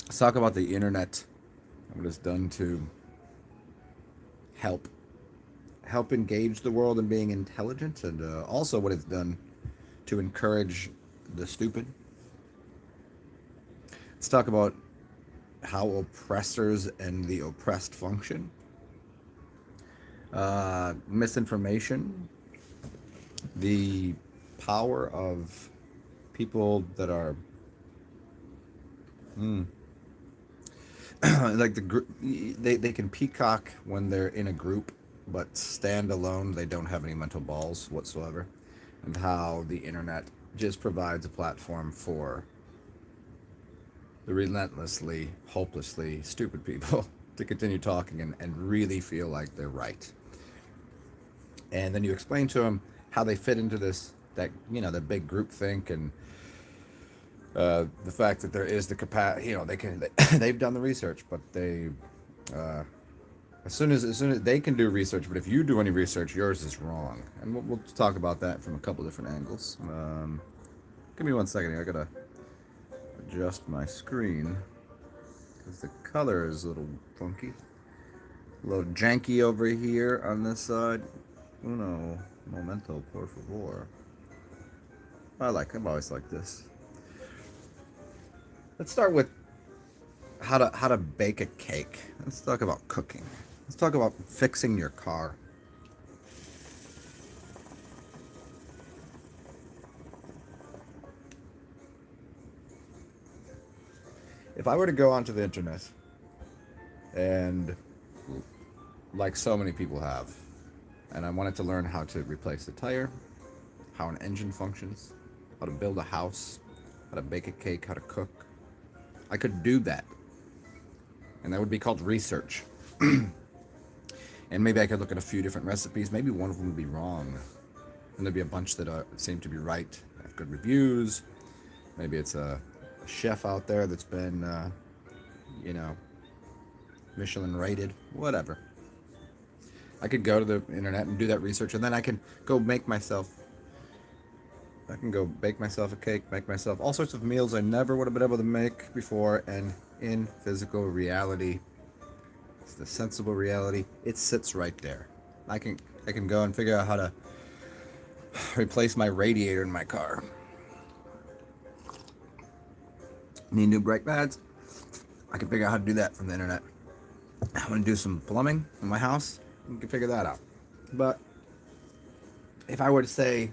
Let's talk about the internet and what it's done to help engage the world in being intelligent, and also what it's done to encourage the stupid. Let's talk about how oppressors and the oppressed function. Misinformation, the power of people that are like the group. They can peacock when they're in a group, but stand alone. They don't have any mental balls whatsoever, and how the internet just provides a platform for the relentlessly, hopelessly stupid people to continue talking and really feel like they're right. And then you explain to them how they fit into this, that the big group think, and the fact that there is the capacity. They've done the research, but they as soon as they can do research, but if you do any research, yours is wrong. And we'll talk about that from a couple different angles. Give me 1 second here. I gotta adjust my screen because the color is a little funky, a little janky over here on this side. Uno momento, por favor. I've always liked this. Let's start with how to bake a cake. Let's talk about cooking. Let's talk about fixing your car. If I were to go onto the internet and, like so many people have, and I wanted to learn how to replace a tire, how an engine functions, how to build a house, how to bake a cake, how to cook, I could do that. And that would be called research. And maybe I could look at a few different recipes. Maybe one of them would be wrong. And there'd be a bunch that seem to be right, have good reviews. Maybe it's a chef out there that's been, you know, Michelin rated, whatever. I could go to the internet and do that research, and then I can go make myself. I can go bake myself a cake, make myself all sorts of meals I never would have been able to make before, and in physical reality, it's the sensible reality. It sits right there. I can go and figure out how to replace my radiator in my car. Need new brake pads? I can figure out how to do that from the internet. I want to do some plumbing in my house. You can figure that out. But if I were to say,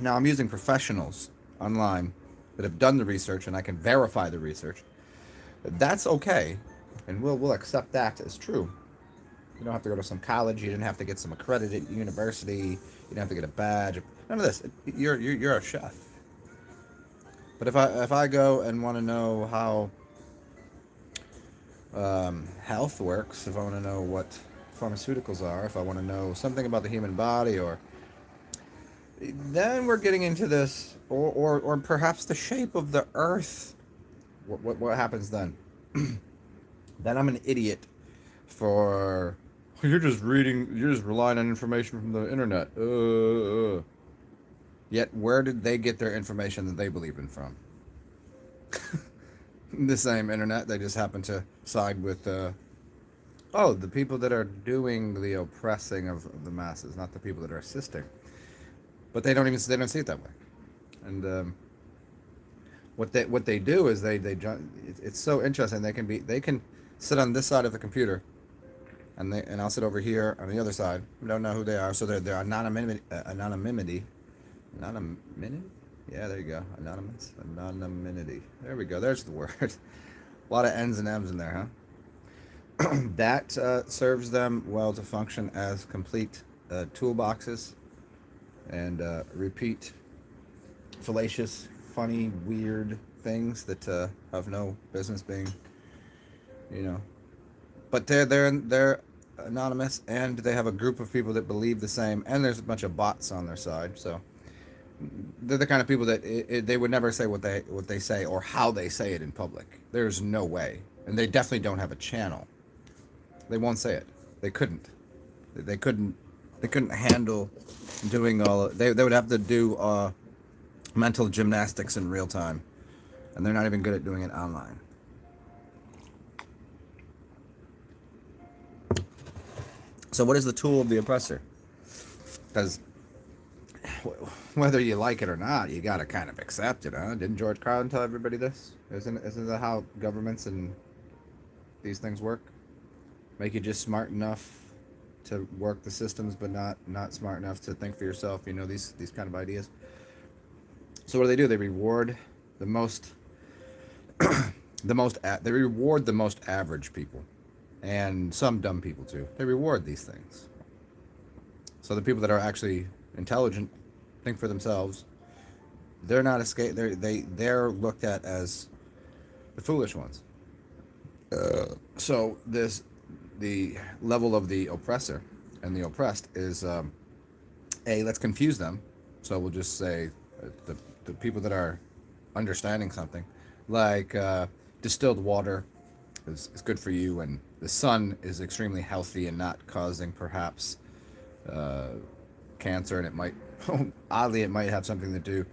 now I'm using professionals online that have done the research and I can verify the research, that's okay, and we'll accept that as true. You don't have to go to some college. You didn't have to get some accredited university. You didn't have to get a badge. None of this. You're a chef. But if I go and want to know how health works, if I want to know what pharmaceuticals are, if I want to know something about the human body, or then we're getting into this, or perhaps the shape of the Earth. What happens then? Then I'm an idiot for. You're just reading. You're just relying on information from the internet. Yet where did they get their information that they believe in from? The same internet. They just happen to side with the people that are doing the oppressing of the masses, not the people that are assisting. But they don't see it that way. And what they do is it's so interesting. They can sit on this side of the computer, and I'll sit over here on the other side. We don't know who they are, so they're anonymity. Anonymity? Yeah, there you go. Anonymity. There we go. There's the word. A lot of N's and M's in there, huh? That serves them well to function as complete toolboxes and repeat fallacious, funny, weird things that have no business being, you know. But they're anonymous, and they have a group of people that believe the same, and there's a bunch of bots on their side, so they're the kind of people that they would never say what they say or how they say it in public. There's no way, and they definitely don't have a channel. They won't say it. They couldn't. They couldn't. They couldn't handle doing all. They would have to do mental gymnastics in real time, and they're not even good at doing it online. So what is the tool of the oppressor? Because whether you like it or not, you got to kind of accept it, huh? Didn't George Carlin tell everybody this? Isn't that how governments and these things work? Make you just smart enough to work the systems, but not smart enough to think for yourself. You know, these kind of ideas. So what do? They reward the most, they reward the most average people, and some dumb people too. They reward these things. So the people that are actually intelligent, think for themselves, they're not escape. They're looked at as the foolish ones. So the level of the oppressor and the oppressed is let's confuse them. So we'll just say the people that are understanding something, like distilled water is good for you, and the sun is extremely healthy and not causing perhaps cancer, and it might oddly it might have something to do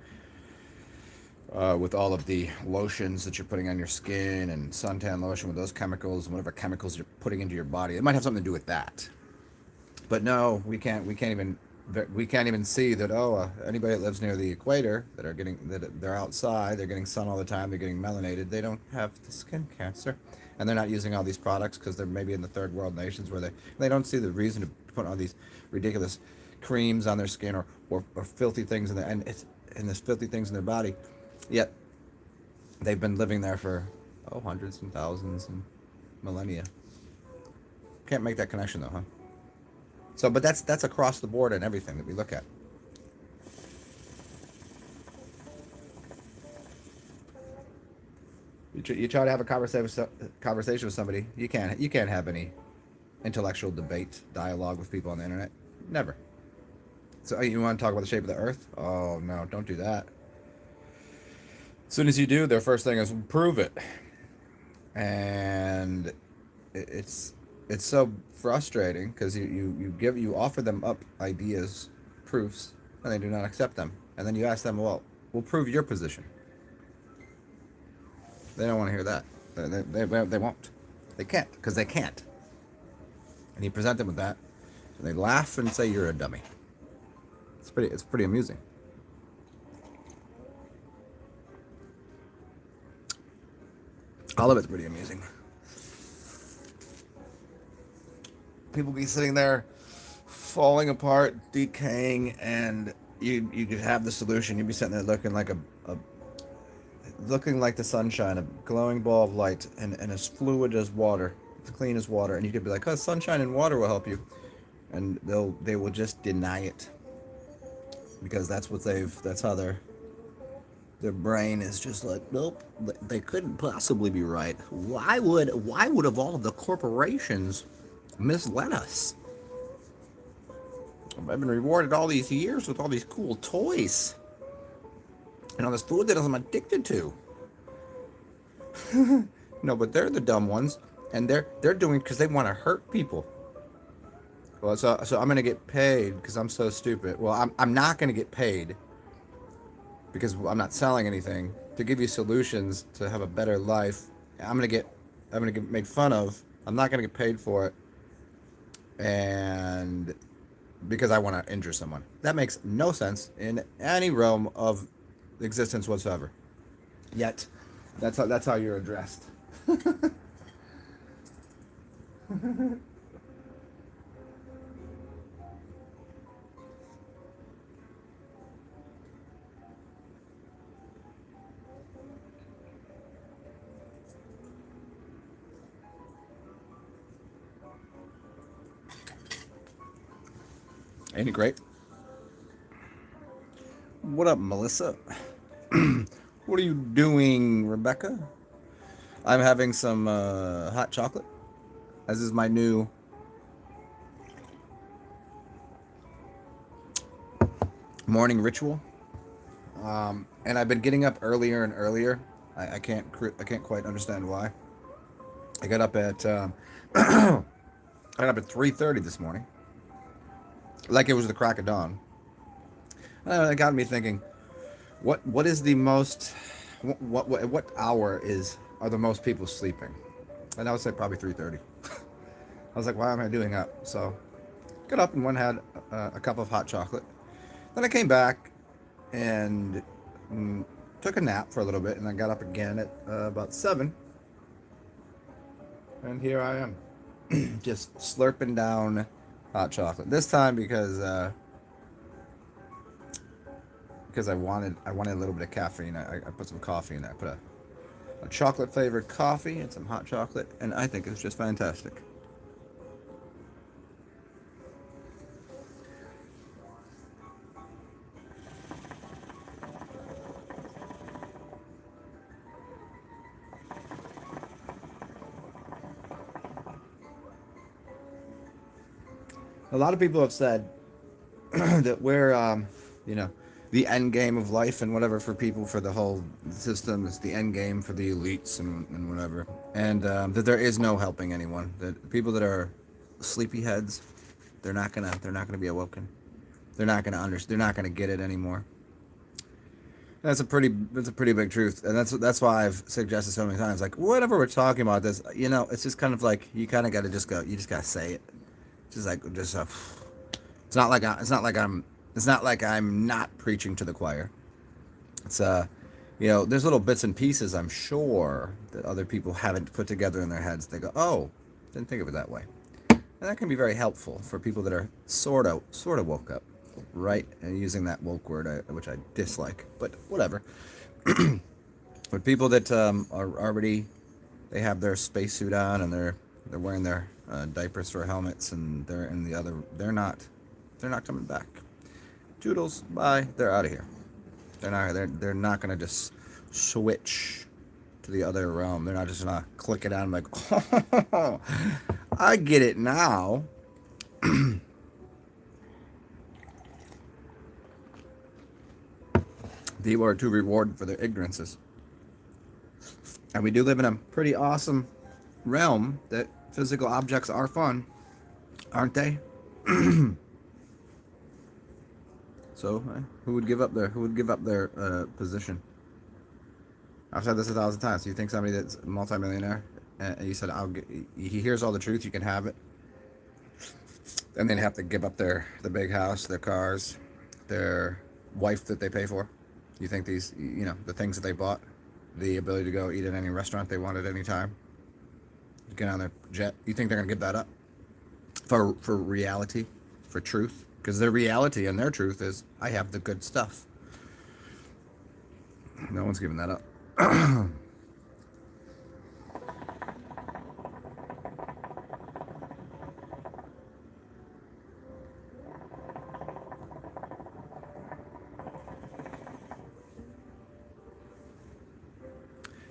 with all of the lotions that you're putting on your skin and suntan lotion with those chemicals and whatever chemicals you're putting into your body. It might have something to do with that. But no, we can't even see that. Anybody that lives near the equator they're outside, they're getting sun all the time, they're getting melanated. They don't have the skin cancer, and they're not using all these products because they're maybe in the third world nations where they don't see the reason to put all these ridiculous creams on their skin or filthy things in there's filthy things in their body. Yet they've been living there for hundreds and thousands and millennia. Can't make that connection though, huh? So, but that's across the board in everything that we look at. You try to have a conversation with somebody, you can't have any intellectual debate, dialogue with people on the internet. Never. So you want to talk about the shape of the Earth? Oh no, don't do that. As soon as you do, their first thing is prove it, and it's so frustrating because you offer them up ideas, proofs, and they do not accept them, and then you ask them, well, we'll prove your position. They don't want to hear that. They won't. They can't because they can't. And you present them with that, and they laugh and say you're a dummy. It's pretty amusing. All of it's pretty amusing. People be sitting there falling apart, decaying, and you could have the solution. You'd be sitting there looking like looking like the sunshine, a glowing ball of light, and as fluid as water, as clean as water, and you could be like, sunshine and water will help you, and they will just deny it because that's how their brain is just like, nope, they couldn't possibly be right. Why would have all of the corporations misled us? I've been rewarded all these years with all these cool toys and all this food that I'm addicted to. No, but they're the dumb ones, and they're doing it because they want to hurt people. Well, so I'm gonna get paid because I'm so stupid. Well, I'm not gonna get paid because I'm not selling anything to give you solutions to have a better life. I'm gonna get made fun of. I'm not gonna get paid for it, and because I want to injure someone. That makes no sense in any realm of existence whatsoever. Yet, that's how you're addressed. Ain't it great? What up, Melissa? What are you doing, Rebecca? I'm having some hot chocolate, as is my new morning ritual. And I've been getting up earlier and earlier. I can't quite understand why. I got up at I got up at 3:30 this morning, like it was the crack of dawn. And it got me thinking, what is the most what hour are the most people sleeping? And I would say probably 3:30. I was like, why am I doing up? So got up and went and had a cup of hot chocolate. Then I came back and took a nap for a little bit, and I got up again at about 7, and here I am, just slurping down hot chocolate. This time because I wanted a little bit of caffeine. I put some coffee in there. I put a chocolate flavored coffee and some hot chocolate, and I think it's just fantastic. A lot of people have said that we're, the end game of life and whatever for people, for the whole system. It's the end game for the elites and whatever. And that there is no helping anyone. That people that are sleepyheads, they're not gonna be awoken. They're not gonna understand. They're not gonna get it anymore. That's a pretty big truth, and that's why I've suggested so many times, like, whatever we're talking about this, it's just kind of like you kind of got to just go. You just gotta say it. It's not like I'm not preaching to the choir. It's there's little bits and pieces, I'm sure, that other people haven't put together in their heads. They go, oh, didn't think of it that way, and that can be very helpful for people that are sort of woke up, right? And using that woke word, which I dislike, but whatever. But people that are already, they have their spacesuit on and they're wearing their diapers for helmets, and they're in the other. They're not coming back. Toodles, bye. They're out of here. They're not gonna just switch to the other realm. They're not just gonna click it on and like, oh, I get it now. People are too rewarded for their ignorances, and we do live in a pretty awesome realm that physical objects are fun, aren't they? So, who would give up their position? I've said this 1,000 times. So you think somebody that's a multimillionaire, and he said, he hears all the truth, you can have it, and then have to give up the big house, their cars, their wife that they pay for? You think these, the things that they bought, the ability to go eat at any restaurant they want at any time, get on their jet, you think they're going to give that up for reality, for truth? Because their reality and their truth is, I have the good stuff. No one's giving that up.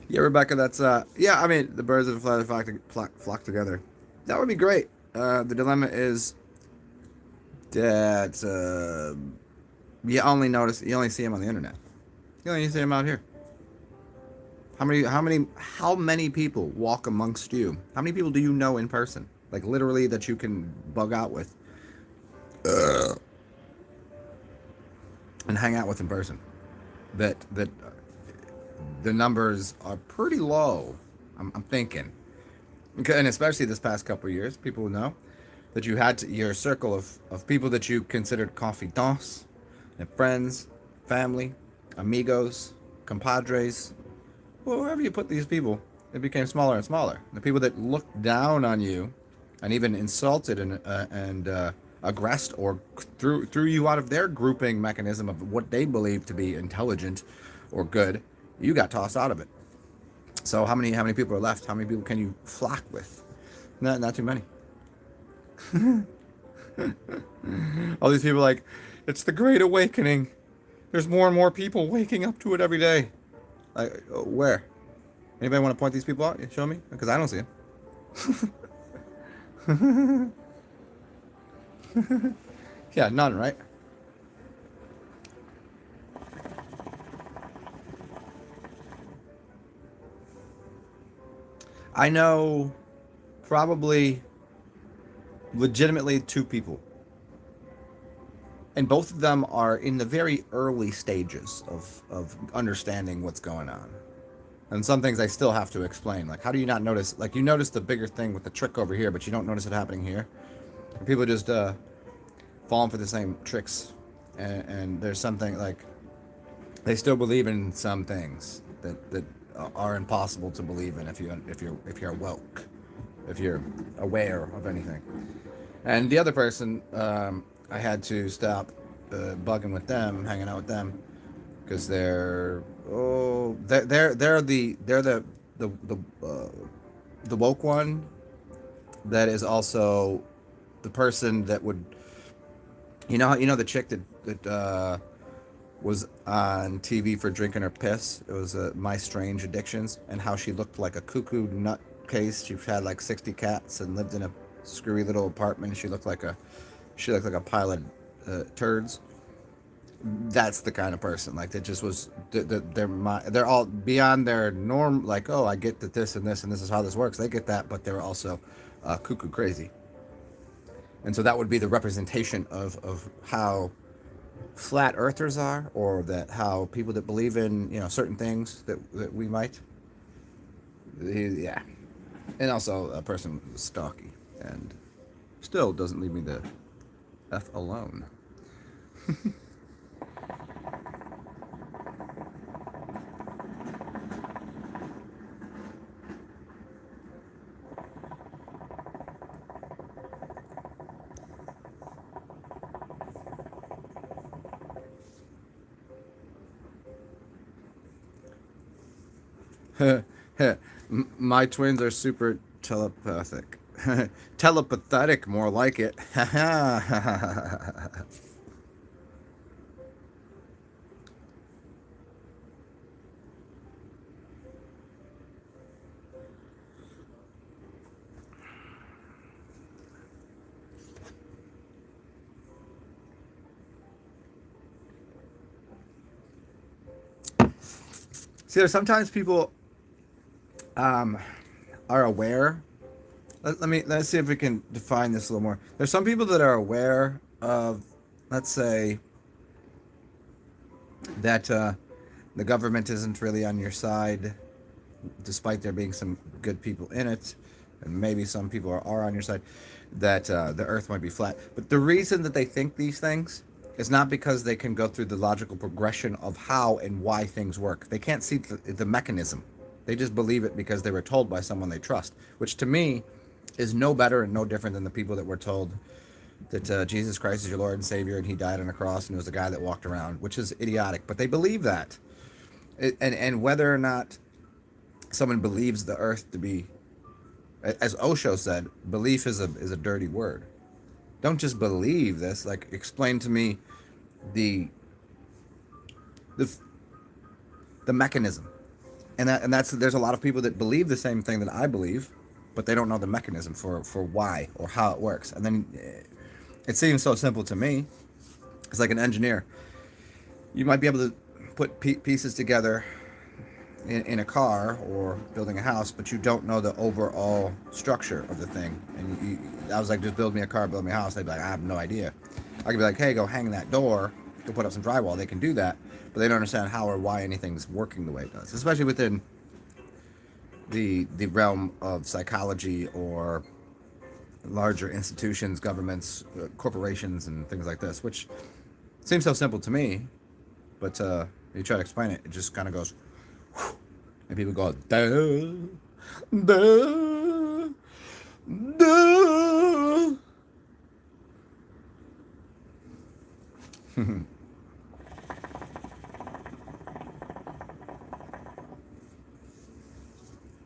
Yeah, Rebecca, that's, I mean, the birds of the feather flock together. That would be great. The dilemma is that you only see him on the internet. You only see him out here. How many people walk amongst you? How many people do you know in person? Like, literally, that you can bug out with and hang out with in person? That the numbers are pretty low, I'm thinking. And especially this past couple of years, people know that you had your circle of people that you considered confidants, and friends, family, amigos, compadres, well, wherever you put these people, it became smaller and smaller. The people that looked down on you and even insulted and aggressed or threw you out of their grouping mechanism of what they believed to be intelligent or good, you got tossed out of it. So how many people are left? How many people can you flock with? Not too many. All these people are like, it's the Great Awakening. There's more and more people waking up to it every day. Like, where? Anybody want to point these people out? Show me, because I don't see them. Yeah, none, right? I know probably legitimately 2 people. And both of them are in the very early stages of understanding what's going on. And some things I still have to explain. Like, how do you not notice? Like, you notice the bigger thing with the trick over here, but you don't notice it happening here. And people just falling for the same tricks, and there's something like they still believe in some things that are impossible to believe in if you're woke, if you're aware of anything. And the other person, I had to stop bugging with them, hanging out with them, because the the woke one that is also the person that would, the chick that was on TV for drinking her piss. It was My Strange Addictions, and how she looked like a cuckoo nutcase. She had like 60 cats and lived in a screwy little apartment. She looked like a pile of turds. That's the kind of person, like, that just was they're all beyond their norm. Like, oh, I get that this and this and this is how this works. They get that, but they're also cuckoo crazy. And so that would be the representation of how flat earthers are, or that how people that believe in certain things that we might. Yeah. And also a person was stocky and still doesn't leave me the F alone. My twins are super telepathic. Telepathetic, more like it. See, there's sometimes people are aware. Let's see if we can define this a little more. There's some people that are aware of, let's say, that the government isn't really on your side, despite there being some good people in it, and maybe some people are on your side, that the earth might be flat. But the reason that they think these things is not because they can go through the logical progression of how and why things work. They can't see the mechanism. They just believe it because they were told by someone they trust, which to me is no better and no different than the people that were told that Jesus Christ is your Lord and Savior, and He died on a cross, and it was the guy that walked around, which is idiotic. But they believe that, and whether or not someone believes the earth to be, as Osho said, belief is a dirty word. Don't just believe this. Like, explain to me the the the mechanism, and that's there's a lot of people that believe the same thing that I believe, but they don't know the mechanism for why or how it works. And then it seems so simple to me. It's like an engineer. You might be able to put pieces together in a car or building a house, but you don't know the overall structure of the thing. And I was like, just build me a car, build me a house. They'd be like, I have no idea. I could be like, hey, go hang that door, go put up some drywall. They can do that, but they don't understand how or why anything's working the way it does, especially within the realm of psychology or larger institutions, governments, corporations, and things like this, which seems so simple to me, but you try to explain it, it just kind of goes, whew, and people go, duh, duh, duh.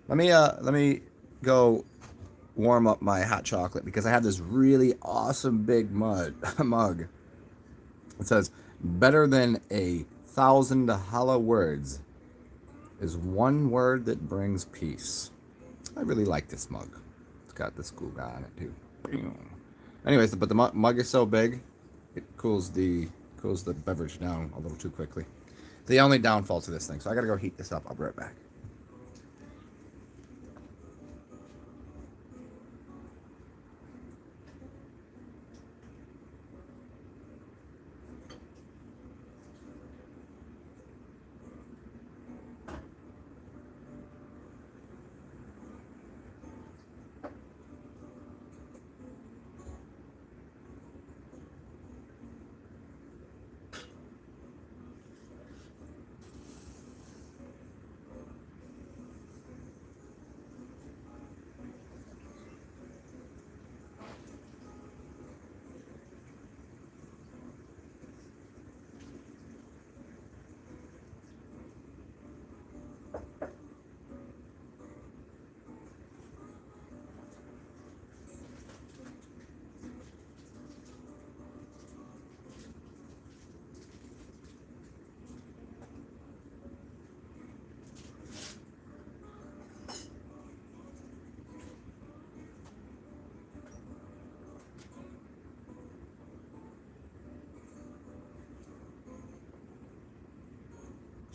Let me go warm up my hot chocolate, because I have this really awesome big mug. It says, better than 1,000 hollow words is one word that brings peace. I really like this mug. It's got this cool guy on it too. Anyways, but the mug is so big, it cools the beverage down a little too quickly. The only downfall to this thing. So I gotta go heat this up. I'll be right back.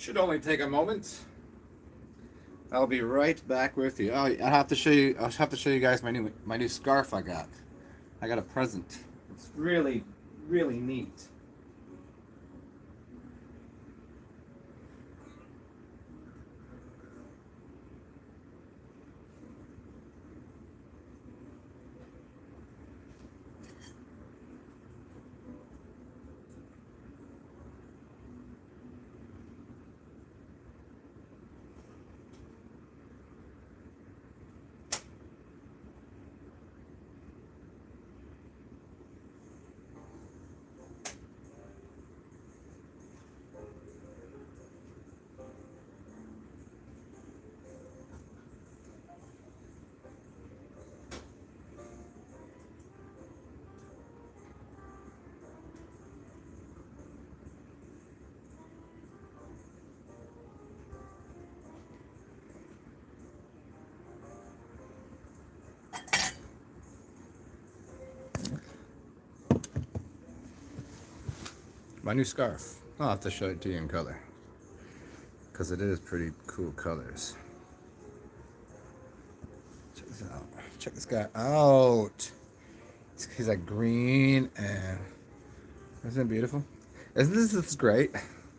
Should only take a moment. I'll be right back with you. Oh, I have to show you. I'll have to show you guys my new scarf I got. I got a present. It's really, really neat. My new scarf. I'll have to show it to you in color, because it is pretty cool colors. Check this out. Check this guy out. He's like green, and isn't it beautiful? Isn't this great?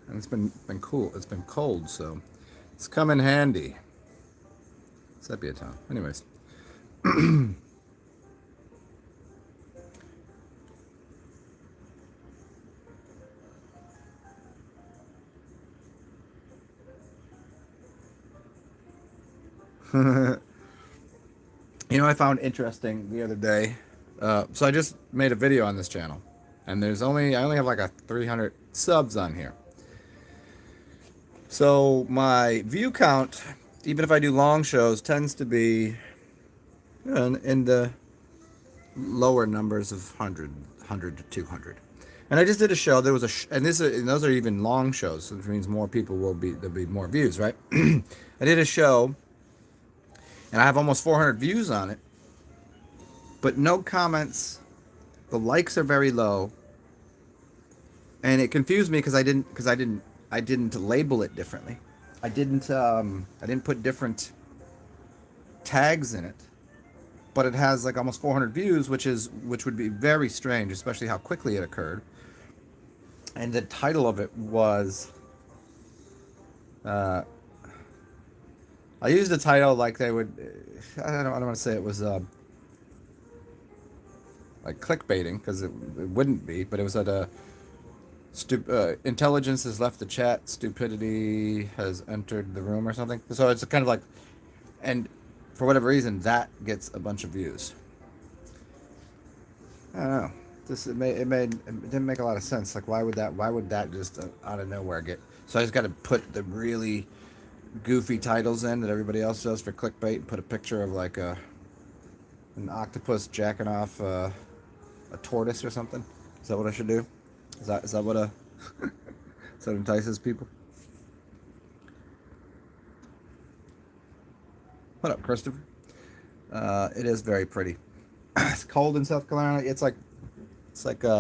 And it's been cool. It's been cold, so it's come in handy. Sepia town. Anyways. You know, I found interesting the other day. So I just made a video on this channel, and I only have like a 300 subs on here. So my view count, even if I do long shows, tends to be in the lower numbers of 100 to 200. And I just did a show. There was and those are even long shows, which means more people there'll be more views, right? I did a show, and I have almost 400 views on it, but no comments. The likes are very low, and it confused me because I didn't label it differently. I didn't put different tags in it, but it has like almost 400 views, which would be very strange, especially how quickly it occurred. And the title of it was, I used the title like they would, I don't want to say it was like clickbaiting, because it wouldn't be, but it was at intelligence has left the chat, stupidity has entered the room, or something. So it's kind of like, and for whatever reason, that gets a bunch of views. I don't know. It didn't make a lot of sense. Like, why would that just out of nowhere get? So I just got to put the really goofy titles in that everybody else does for clickbait, and put a picture of like an octopus jacking off a tortoise or something. Is that what I should do? Is that what so it entices people? What up, Christopher? It is very pretty. It's cold in South Carolina. It's like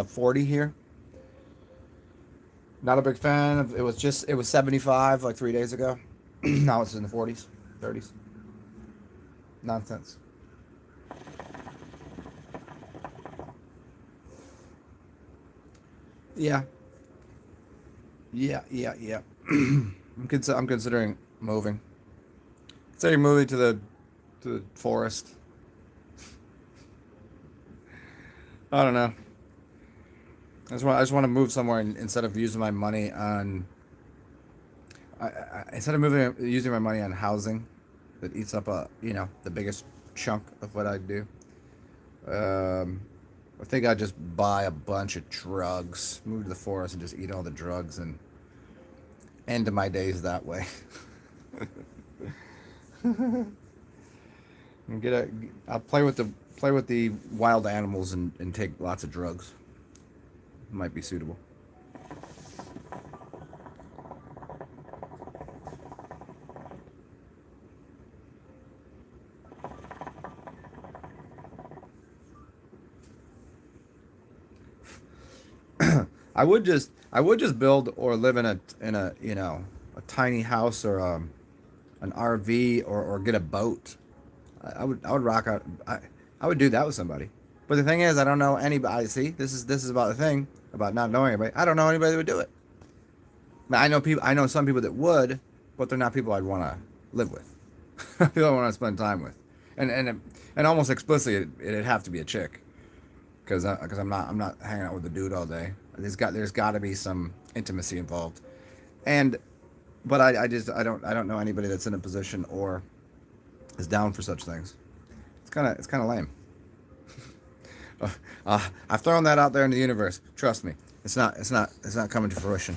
40 here. Not a big fan of it. It was 75 like 3 days ago. Now it's in the 40s, 30s. Nonsense. Yeah. I'm considering moving. Considering moving to the forest. I don't know. I just want to move somewhere, instead of using my money on. Instead of using my money on housing, that eats up the biggest chunk of what I do. I think I'd just buy a bunch of drugs, move to the forest, and just eat all the drugs, and end my days that way. I'll play with the wild animals and take lots of drugs. Might be suitable. I would just build or live in a a tiny house or an RV or get a boat. I would rock out. I would do that with somebody. But the thing is, I don't know anybody. See, this is about the thing about not knowing anybody. I don't know anybody that would do it. Now, I know people. I know some people that would, but they're not people I'd want to live with. People I want to spend time with, and almost explicitly, it'd have to be a chick, because I'm not hanging out with a dude all day. There's got to be some intimacy involved, and but I don't know anybody that's in a position or is down for such things. It's kind of lame. I've thrown that out there in the universe. Trust me, it's not coming to fruition.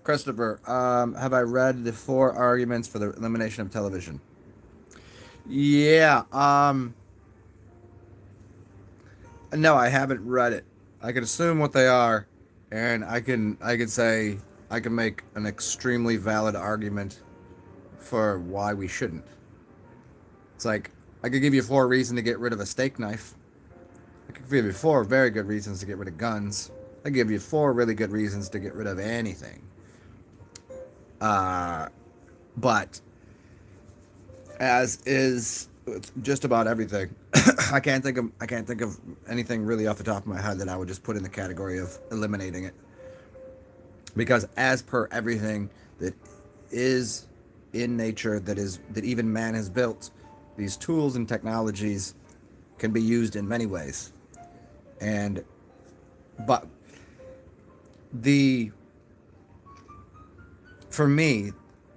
Christopher, have I read the 4 arguments for the elimination of television? Yeah. No, I haven't read it. I can assume what they are, and I can say I can make an extremely valid argument for why we shouldn't. It's like I could give you 4 reasons to get rid of a steak knife. I could give you 4 very good reasons to get rid of guns. I give you 4 really good reasons to get rid of anything. But as is just about everything, I can't think of anything really off the top of my head that I would just put in the category of eliminating it. Because as per everything that is in nature, that even man has built, these tools and technologies can be used in many ways. And but the for me,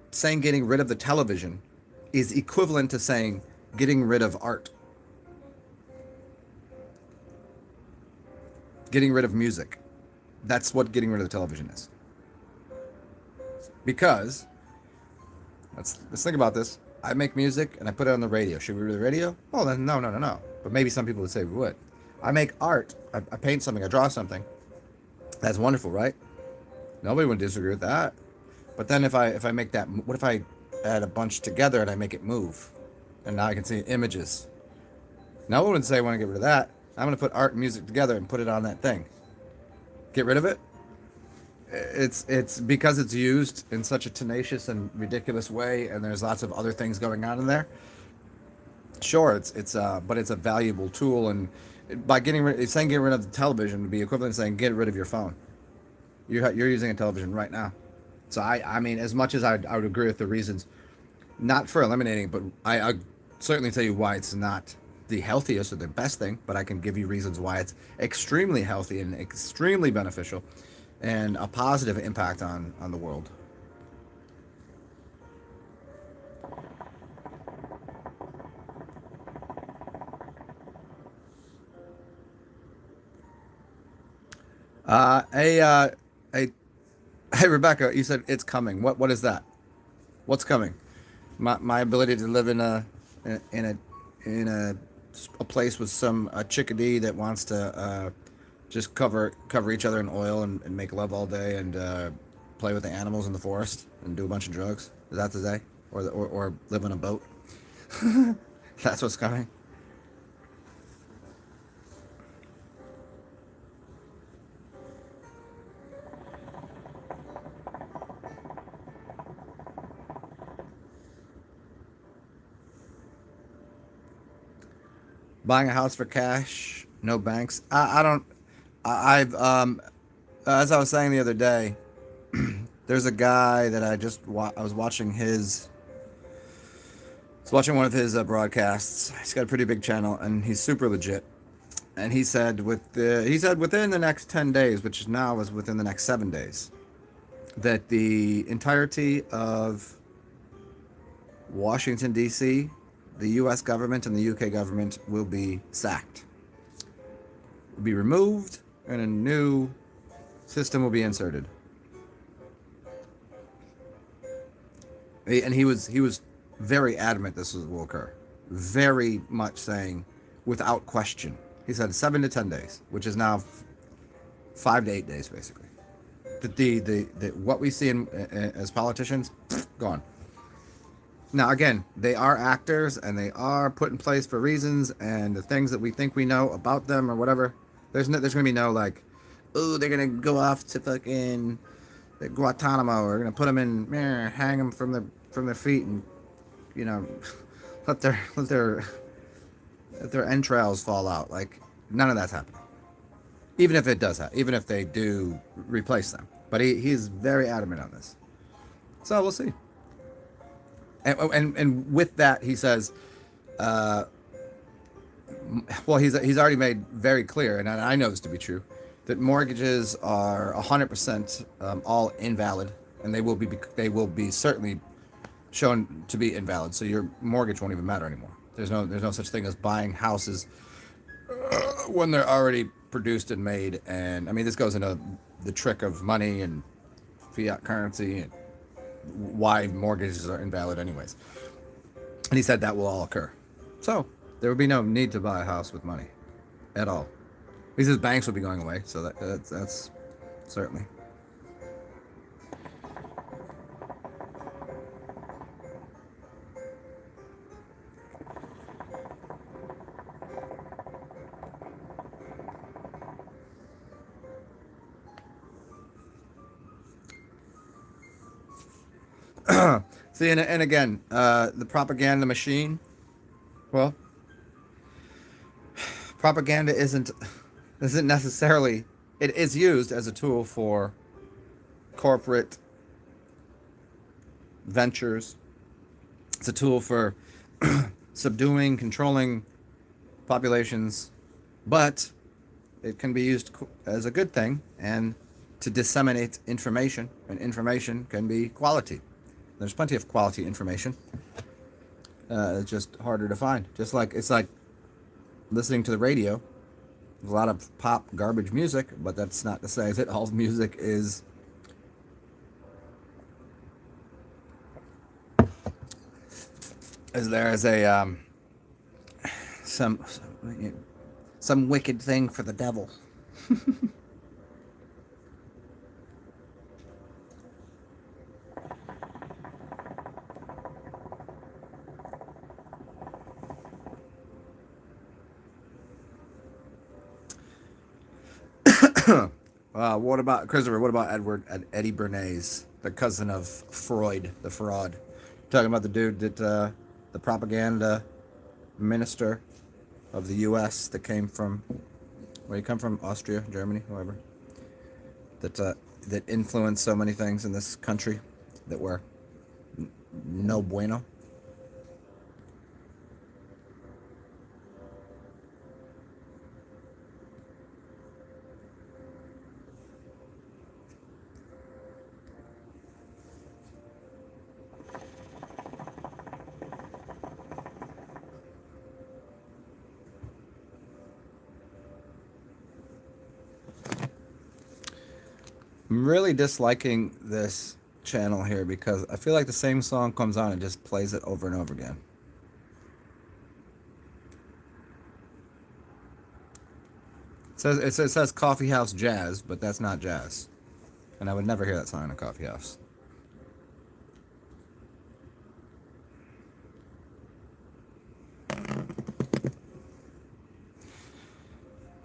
saying getting rid of the television is equivalent to saying getting rid of art, getting rid of music. That's what getting rid of the television is. Because let's think about this. I make music and I put it on the radio. Should we read the radio? Oh, then no, no, no, no. But maybe some people would say we would. I make art. I paint something. I draw something. That's wonderful, right? Nobody would disagree with that. But then if I make that, what if I add a bunch together and I make it move, and now I can see images? No one would say I want to get rid of that. I'm going to put art and music together and put it on that thing. Get rid of it? It's because it's used in such a tenacious and ridiculous way, and there's lots of other things going on in there. Sure, but it's a valuable tool, and by saying get rid of the television would be equivalent to saying get rid of your phone. You're using a television right now. So I mean, as much as I would agree with the reasons, not for eliminating it, but I certainly tell you why it's not the healthiest or the best thing, but I can give you reasons why it's extremely healthy and extremely beneficial and a positive impact on the world. Uh, hey, uh, hey, hey, Rebecca, you said it's coming. What is that? What's coming? My ability to live in a place with some a chickadee that wants to just cover each other in oil and make love all day and play with the animals in the forest and do a bunch of drugs. Is that today? Or live on a boat? That's what's coming. Buying a house for cash, no banks. I don't. I've as I was saying the other day, there's a guy that I was watching one of his broadcasts. He's got a pretty big channel and he's super legit. And he said within the next 10 days, which now is within the next 7 days, that the entirety of Washington D.C., the U.S. government and the U.K. government will be sacked, will be removed, and a new system will be inserted. And he was very adamant this will occur, very much saying, without question. He said 7 to 10 days, which is now 5 to 8 days, basically. The what we see as politicians, gone. Now, again, they are actors, and they are put in place for reasons, and the things that we think we know about them or whatever, there's going to be no, like, oh, they're going to go off to fucking Guantanamo, or going to put them in, hang them from their feet, and, you know, let their entrails fall out. Like, none of that's happening. Even if it does happen, even if they do replace them. But he's very adamant on this. So we'll see. And with that, he says, well, he's already made very clear, and I know this to be true, that mortgages are 100% all invalid, and they will be certainly shown to be invalid. So your mortgage won't even matter anymore. There's no such thing as buying houses when they're already produced and made. And I mean, this goes into the trick of money and fiat currency and why mortgages are invalid anyways. And he said that will all occur. So there would be no need to buy a house with money at all. He says banks will be going away, so that's certainly. See, and again, the propaganda machine, well, propaganda isn't necessarily, it is used as a tool for corporate ventures. It's a tool for subduing, controlling populations, but it can be used as a good thing and to disseminate information, and information can be quality. There's plenty of quality information. It's just harder to find. Just like it's like listening to the radio. There's a lot of pop garbage music, but that's not to say that all music is there is a some wicked thing for the devil. What about Christopher? What about Eddie Bernays, the cousin of Freud, the fraud? Talking about the dude that the propaganda minister of the U.S. that came from where you come from, Austria, Germany, wherever. That influenced so many things in this country that were no bueno. I'm really disliking this channel here because I feel like the same song comes on and just plays it over and over again. It says coffee house jazz, but that's not jazz. And I would never hear that song in a coffee house.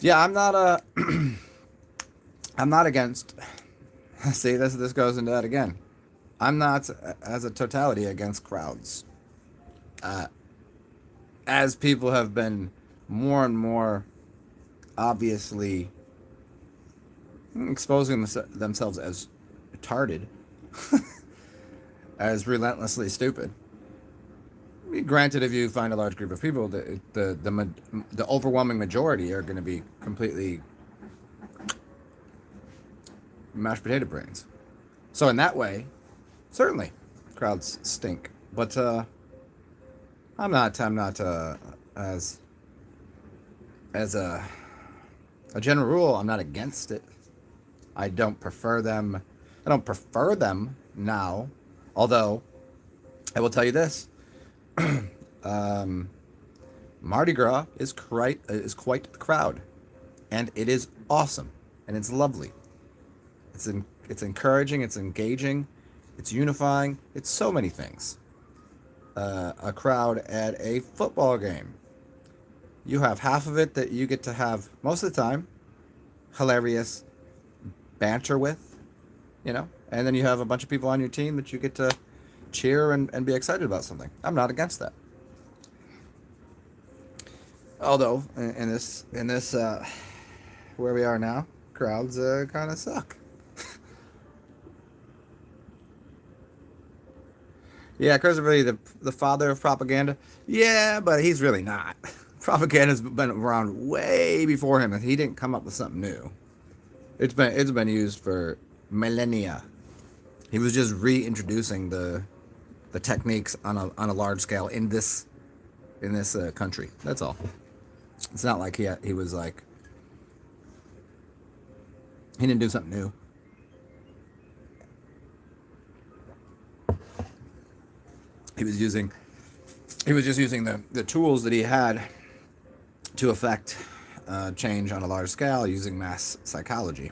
Yeah, I'm not I'm not against. See, this goes into that again. I'm not, as a totality, against crowds. As people have been more and more obviously exposing themselves as retarded, as relentlessly stupid. Granted, if you find a large group of people, the overwhelming majority are going to be completely mashed potato brains. So in that way, certainly, crowds stink. But I'm not as a general rule, I'm not against it. I don't prefer them now, although I will tell you this. Mardi Gras is quite the crowd, and it is awesome, and it's lovely. It's encouraging, it's engaging, it's unifying. It's so many things. A crowd at a football game. You have half of it that you get to have most of the time hilarious banter with, and then you have a bunch of people on your team that you get to cheer and be excited about something. I'm not against that. Although in this where we are now, crowds kind of suck. Yeah, Chris is really the father of propaganda. Yeah, but he's really not. Propaganda's been around way before him, and he didn't come up with something new. It's been used for millennia. He was just reintroducing the techniques on a large scale in this country. That's all. It's not like he was like he didn't do something new. He was just using the tools that he had to affect change on a large scale using mass psychology,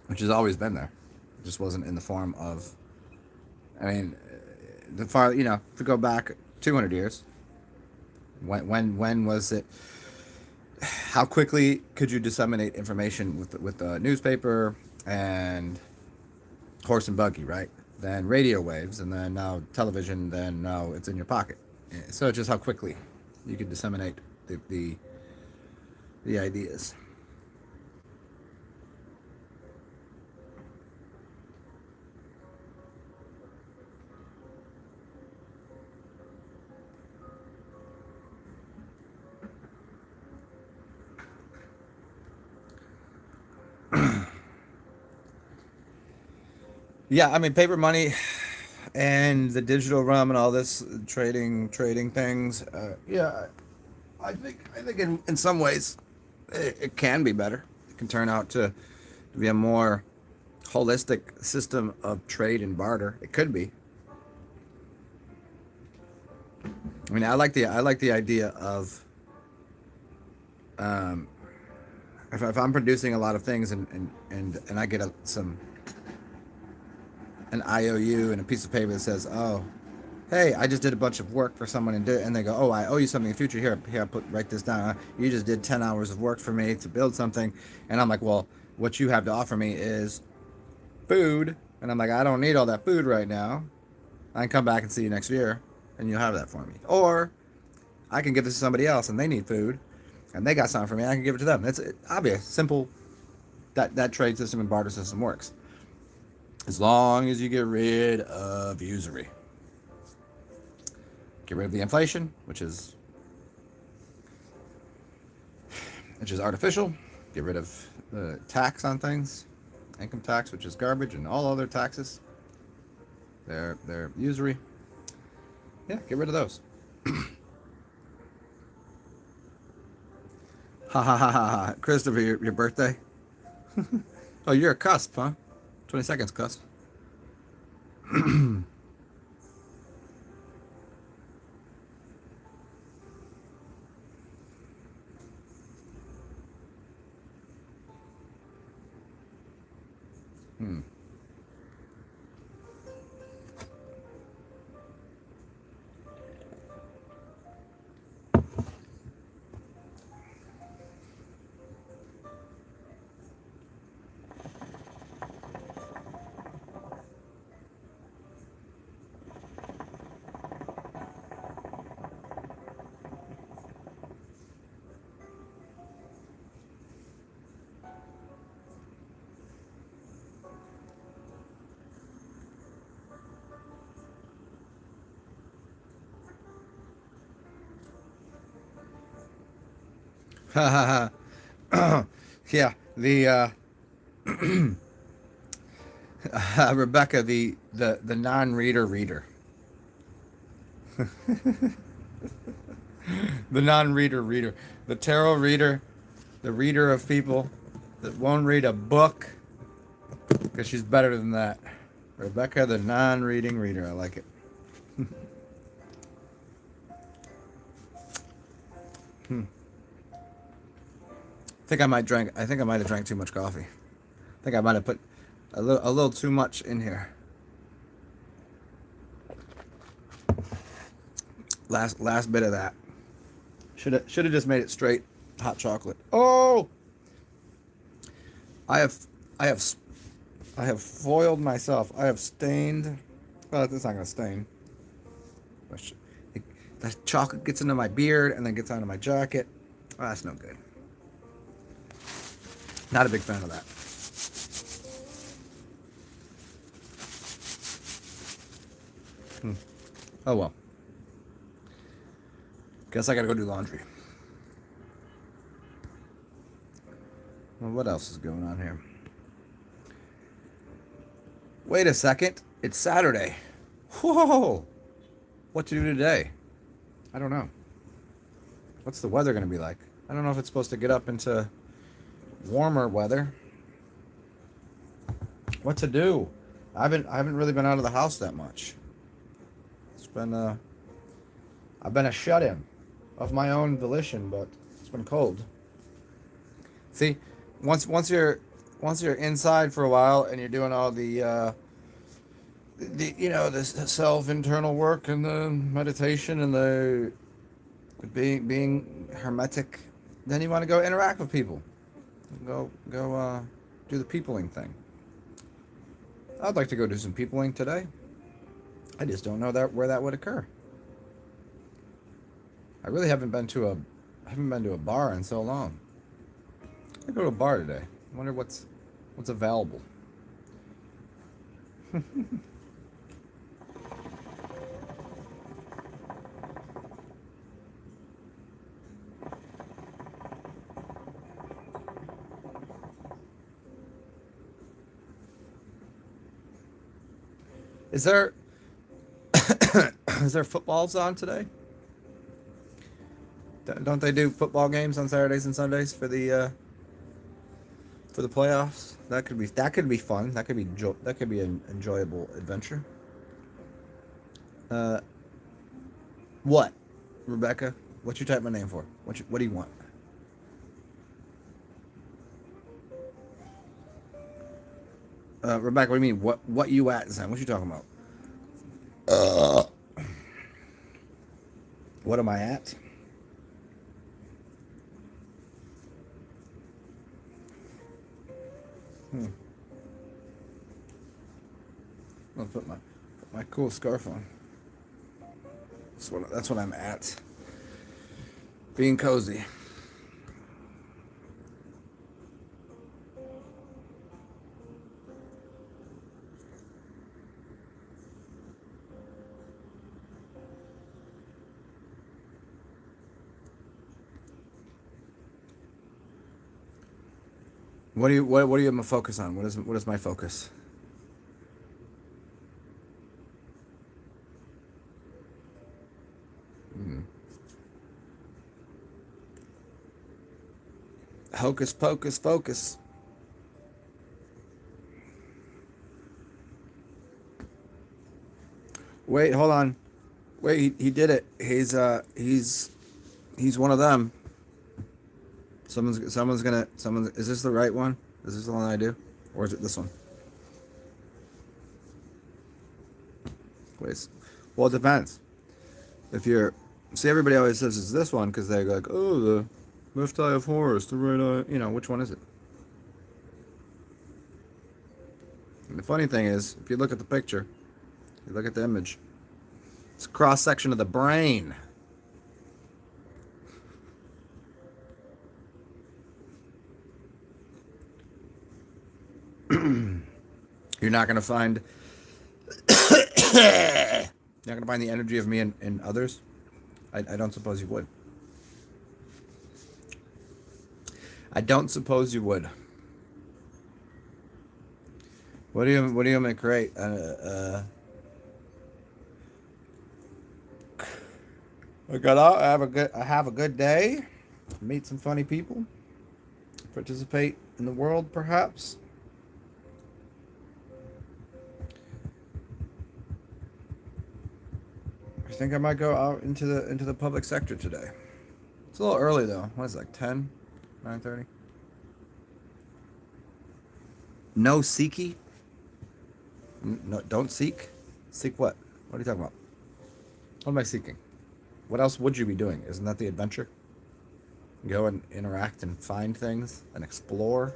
which has always been there. It just wasn't in the form of. I mean, to go back 200 years. When was it? How quickly could you disseminate information with the newspaper and horse and buggy, right? Then radio waves, and then now television. Then now it's in your pocket. So just how quickly you could disseminate the ideas. Yeah, I mean paper money and the digital realm and all this trading things. Yeah, I think in some ways it can be better. It can turn out to be a more holistic system of trade and barter. It could be. I mean, I like the idea of um, if I'm producing a lot of things and I get an IOU and a piece of paper that says, "Oh, hey, I just did a bunch of work for someone and they go, "Oh, I owe you something in the future. Here, write this down. You just did 10 hours of work for me to build something." And I'm like, "Well, what you have to offer me is food." And I'm like, "I don't need all that food right now. I can come back and see you next year and you'll have that for me. Or I can give this to somebody else and they need food and they got something for me. I can give it to them." It's obvious, simple. That trade system and barter system works. As long as you get rid of usury. Get rid of the inflation, which is artificial. Get rid of the tax on things, income tax, which is garbage, and all other taxes. They're usury. Yeah, get rid of those. Ha ha ha ha ha. Christopher, your birthday? Oh, you're a cusp, huh? 20 seconds, cusp. Hmm. Ha ha ha. Yeah, the Rebecca, the non-reader reader. The non-reader reader. The tarot reader, the reader of people that won't read a book because she's better than that. Rebecca, the non-reading reader. I like it. I think I might have drank too much coffee. I think I might have put a little too much in here. Last bit of that. Should have just made it straight hot chocolate. Oh, I have foiled myself. I have stained. Well, it's not gonna stain. The chocolate gets into my beard and then gets onto my jacket. Oh, that's no good. Not a big fan of that. Oh well. Guess I gotta go do laundry. Well, what else is going on here? Wait a second. It's Saturday. Whoa! What to do today? I don't know. What's the weather going to be like? I don't know if it's supposed to get up into warmer weather. What to do? I haven't really been out of the house that much. It's been I've been a shut-in of my own volition, but it's been cold. See, once you're inside for a while and you're doing all the the self internal work and the meditation and the being hermetic, then you want to go interact with people. Go do the peopling thing. I'd like to go do some peopling today. I just don't know where that would occur. I really haven't been to a bar in so long. I go to a bar today. I wonder what's available. Is there is there footballs on today? Don't they do football games on Saturdays and Sundays for the playoffs? That could be fun. That could be an enjoyable adventure. What, Rebecca? What you type my name for? What do you want? Rebecca, what do you mean? What you at, Zen? What you talking about? What am I at? I'll put my cool scarf on. That's what I'm at. Being cozy. What do you have my focus on? What is my focus? Hocus pocus focus. Wait, hold on. Wait, he did it. He's one of them. Someone's is this the right one? Is this the one I do? Or is it this one? Wait. Well, it depends. See, everybody always says it's this one because they're like, oh, the left eye of Horus, the right eye, which one is it? And the funny thing is, if you look at the picture, you look at the image, it's a cross section of the brain. You're not gonna find the energy of me in others. I don't suppose you would. I don't suppose you would. What do you want me to create? I have a good day. Meet some funny people. Participate in the world, perhaps. think I might go out into the public sector today. It's a little early though. What is it, like 10, 9:30? No seeky? No, don't seek? Seek what? What are you talking about? What am I seeking? What else would you be doing? Isn't that the adventure? Go and interact and find things and explore.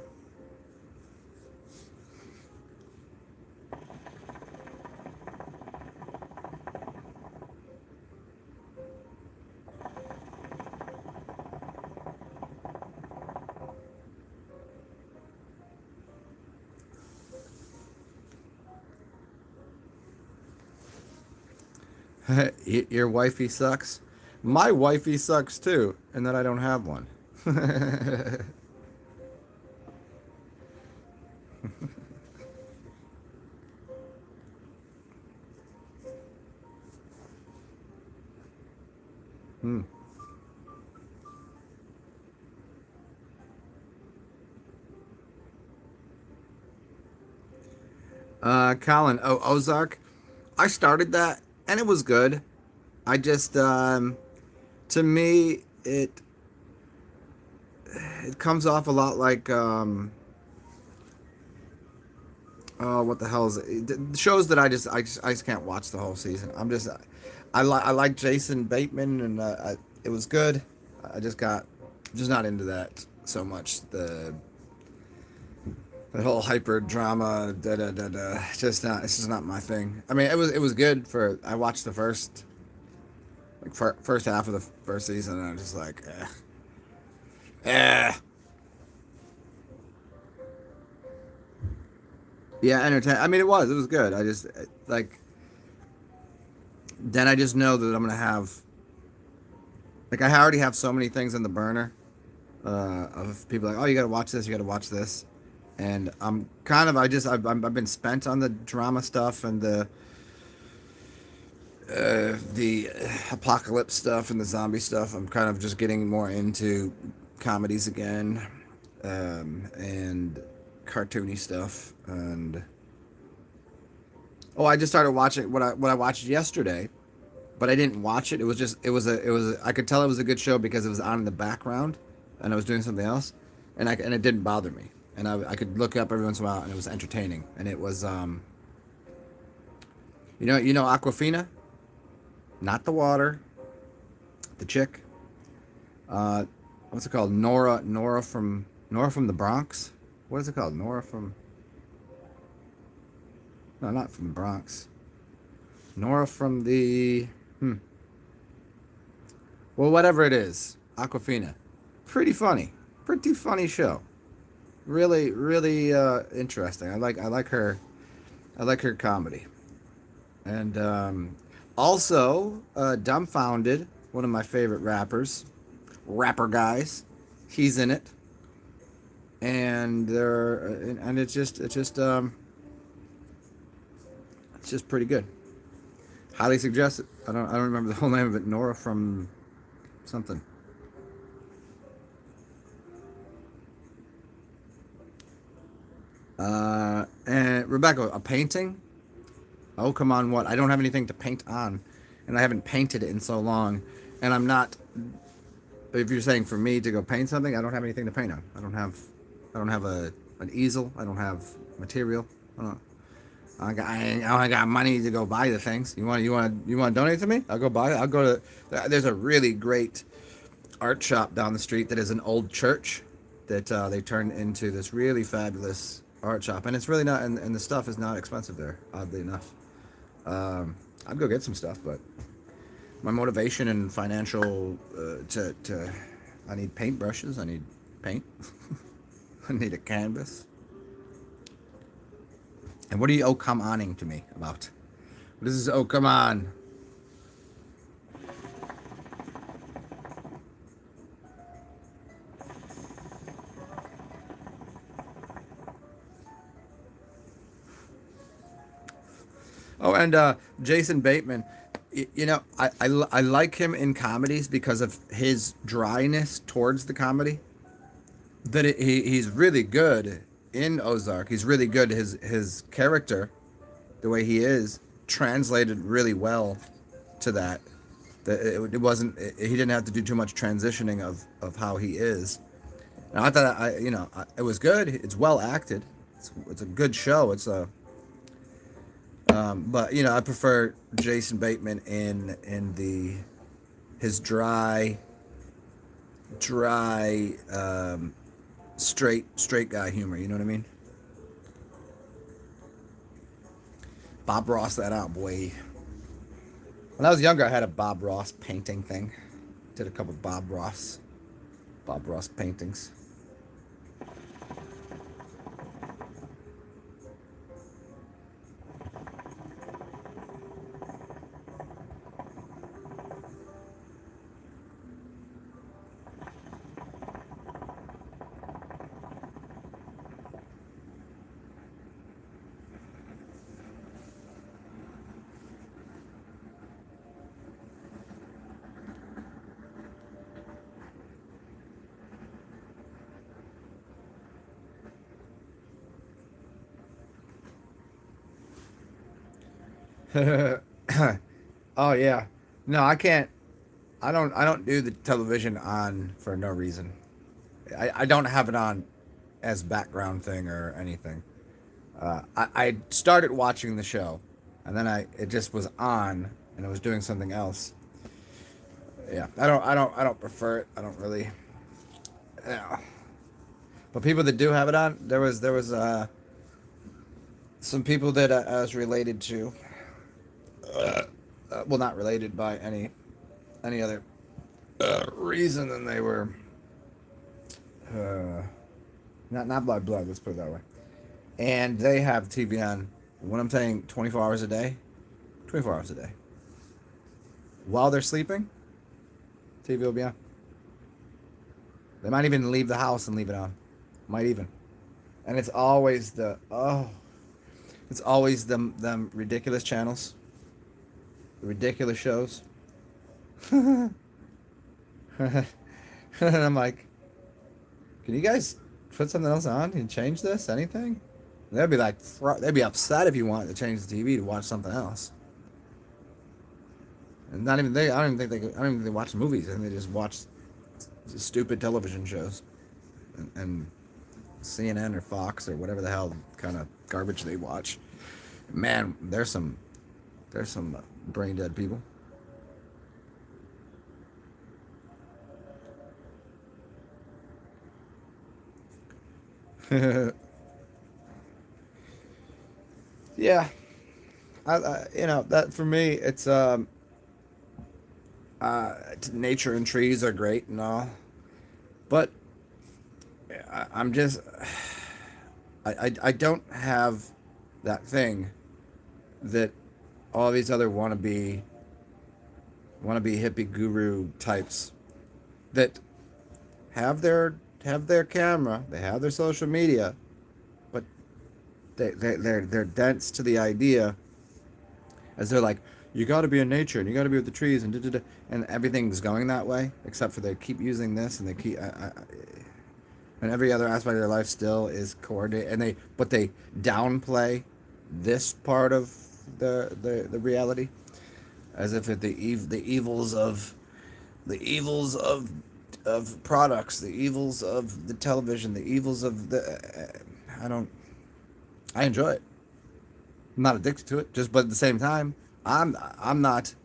Your wifey sucks. My wifey sucks too, and that I don't have one. Hmm. Colin, Ozark. I started that and it was good. I just, to me, it comes off a lot like, oh, what the hell is it? The shows that I just can't watch the whole season. I like Jason Bateman and it was good. I just not into that so much. The whole hyper drama, it's just not my thing. I mean, it was good for. I watched the first half of the first season, and I was just like, yeah, entertain. I mean, it was good. I just like. Then I just know that I'm gonna have. Like, I already have so many things in the burner, of people like, oh, you gotta watch this, you gotta watch this. And I'm kind of, I've been spent on the drama stuff and the apocalypse stuff and the zombie stuff. I'm kind of just getting more into comedies again, and cartoony stuff. And I just started watching what I watched yesterday, but I didn't watch it. I could tell it was a good show because it was on in the background, and I was doing something else, and it didn't bother me. And I could look up every once in a while, and it was entertaining. And it was, you know Aquafina, not the water, the chick. What's it called? Nora from the Bronx. What is it called? No, not from the Bronx. Nora from the, well, whatever it is, Aquafina. Pretty funny show. Really, really interesting. I like her. I like her comedy. And also, Dumbfounded, one of my favorite rapper guys. He's in it, and it's just pretty good. Highly suggest it. I don't remember the whole name of it. Nora from something. And Rebecca, a painting? Oh, come on, what? I don't have anything to paint on, and I haven't painted it in so long, and I'm not. If you're saying for me to go paint something, I don't have anything to paint on. I don't have an easel. I don't have material. I don't got money to go buy the things. You want to donate to me? I'll go buy it. I'll go to. There's a really great art shop down the street that is an old church that they turned into this really fabulous art shop, and it's really not, and the stuff is not expensive there, oddly enough. I'd go get some stuff, but my motivation and financial I need paintbrushes, I need paint, I need a canvas. And what are you come oning to me about? What is this come on? Oh, and Jason Bateman, I like him in comedies because of his dryness towards the comedy. He's really good in Ozark. He's really good. His character, the way he is, translated really well to that. It wasn't. He didn't have to do too much transitioning of how he is. And I thought it was good. It's well acted. It's a good show. But I prefer Jason Bateman in the his dry, straight guy humor. You know what I mean? Bob Ross that out, boy. When I was younger, I had a Bob Ross painting thing. Did a couple Bob Ross paintings. Oh yeah. No, I can't. I don't do the television on for no reason. I don't have it on as background thing or anything. I started watching the show, and then it just was on, and it was doing something else. Yeah, I don't prefer it. I don't really. Yeah. But people that do have it on, there was some people that I was related to. Well, not related by any other reason than they were uh, not by blood. Let's put it that way. And they have TV on. When I'm saying 24 hours a day, 24 hours a day. While they're sleeping, TV will be on. They might even leave the house and leave it on. Might even. And it's always it's always them ridiculous channels, the ridiculous shows. And I'm like, can you guys put something else on and change this? Anything? And they'd be like, they'd be upset if you wanted to change the TV to watch something else. And not even they. I don't even think they watch movies, and they just watch stupid television shows, and CNN or Fox or whatever the hell kind of garbage they watch. Man, there's some brain dead people. Yeah, that for me, nature and trees are great and all, but I'm just I don't have that thing that all these other wannabe hippie guru types that have their camera, they have their social media, but they're dense to the idea, as they're like, you got to be in nature and you got to be with the trees and da-da-da, and everything's going that way, except for they keep using this, and they keep and every other aspect of their life still is coordinated, and they downplay this part of the reality, as if the evils of products, the evils of the television, the evils of I enjoy it. I'm not addicted to it, but at the same time, I'm not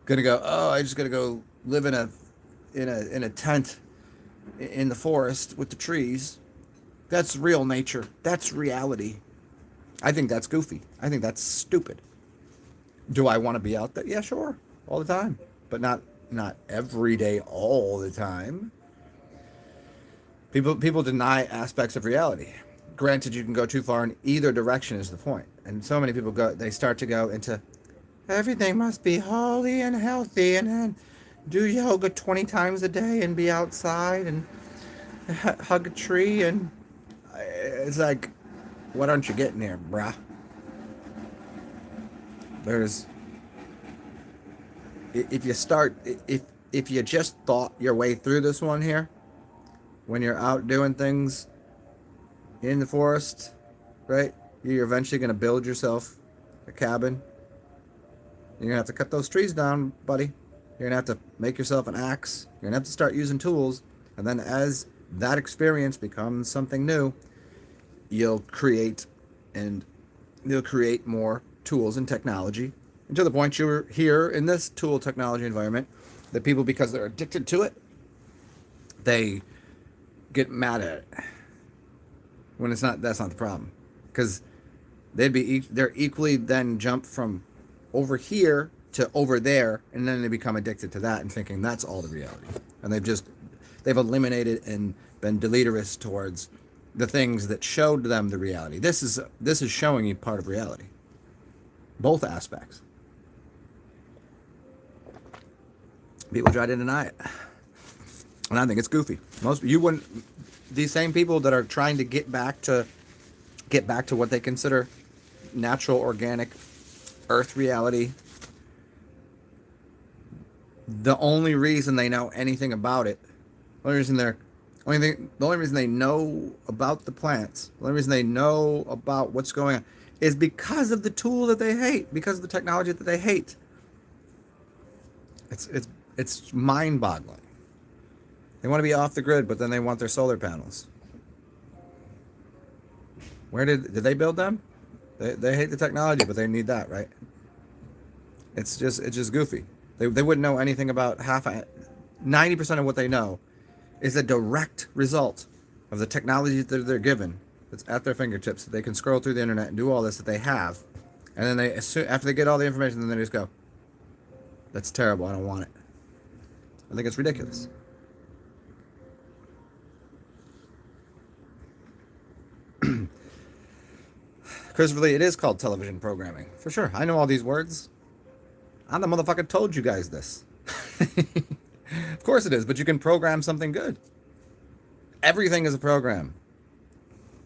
gonna go, oh, I just gotta go live in a tent in the forest with the trees. That's real nature. That's reality. I think that's goofy. I think that's stupid. Do I want to be out there? Yeah, sure, all the time, but not every day, all the time. People deny aspects of reality. Granted, you can go too far in either direction is the point. And so many people they start to go into everything must be holy and healthy, and then do yoga 20 times a day and be outside and hug a tree, and it's like, what aren't you getting there, bruh? There's if you just thought your way through this one here, when you're out doing things in the forest, right? You're eventually going to build yourself a cabin You're gonna have to cut those trees down, buddy. You're gonna have to make yourself an axe. You're gonna have to start using tools, and then as that experience becomes something new, you'll create and you'll create more tools and technology. And to the point you're here in this tool technology environment, that people, because they're addicted to it, they get mad at it. When it's not, that's not the problem, because they're equally then jump from over here to over there, and then they become addicted to that and thinking that's all the reality, and they've eliminated and been deleterious towards the things that showed them the reality. This is showing you part of reality, both aspects. People try to deny it, and I think it's goofy. These same people that are trying to get back to what they consider natural, organic, earth reality, the only reason they know anything about it, the only reason they know about the plants, the only reason they know about what's going on, is because of the tool that they hate, because of the technology that they hate. It's mind-boggling. They want to be off the grid, but then they want their solar panels. Where did they build them? They hate the technology, but they need that, right? It's just goofy. They wouldn't know anything about 90% of what they know is a direct result of the technology that they're given. That's at their fingertips. That they can scroll through the internet and do all this that they have, and then after they get all the information, then they just go, "That's terrible. I don't want it." I think it's ridiculous. Christopher Lee, it is called television programming. For sure. I know all these words. I'm the motherfucker told you guys this. Of course it is, but you can program something good. Everything is a program.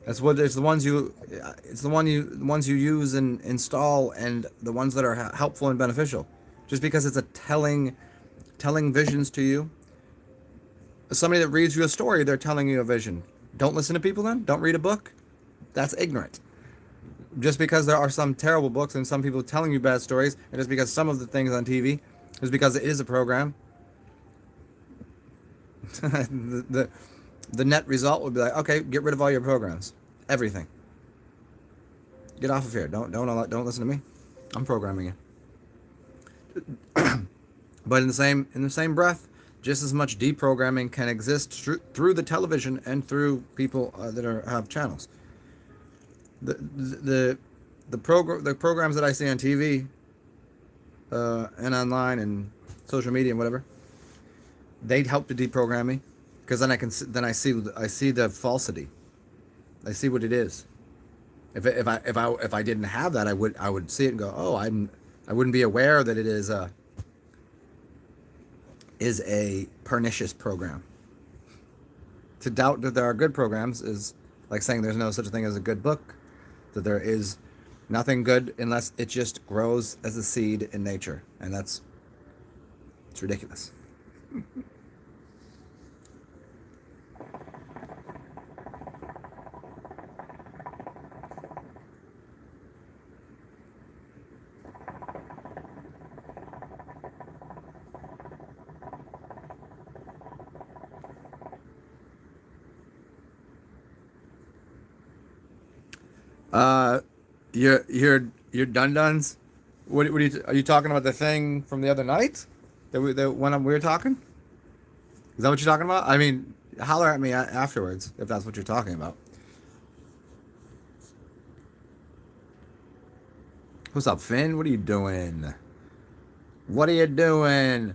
It's the ones you use and install, and the ones that are helpful and beneficial. Just because it's a telling visions to you. Somebody that reads you a story, they're telling you a vision. Don't listen to people then? Don't read a book? That's ignorant. Just because there are some terrible books and some people telling you bad stories, and just because some of the things on TV is because it is a program, the net result would be like, okay, get rid of all your programs, everything. Get off of here. Don't listen to me. I'm programming you. But in the same breath, just as much deprogramming can exist through the television and through people that have channels. The programs that I see on TV and online and social media and whatever, they'd help to deprogram me, because then I see the falsity. I see what it is. If I didn't have that, I would see it and go, oh, I wouldn't be aware that it is a pernicious program. To doubt that there are good programs is like saying there's no such thing as a good book, that there is nothing good unless it just grows as a seed in nature, and it's ridiculous. Your dun-duns? What are you talking about? The thing from the other night when we were talking? Is that what you're talking about? I mean, holler at me afterwards if that's what you're talking about. What's up, Finn? What are you doing? What are you doing?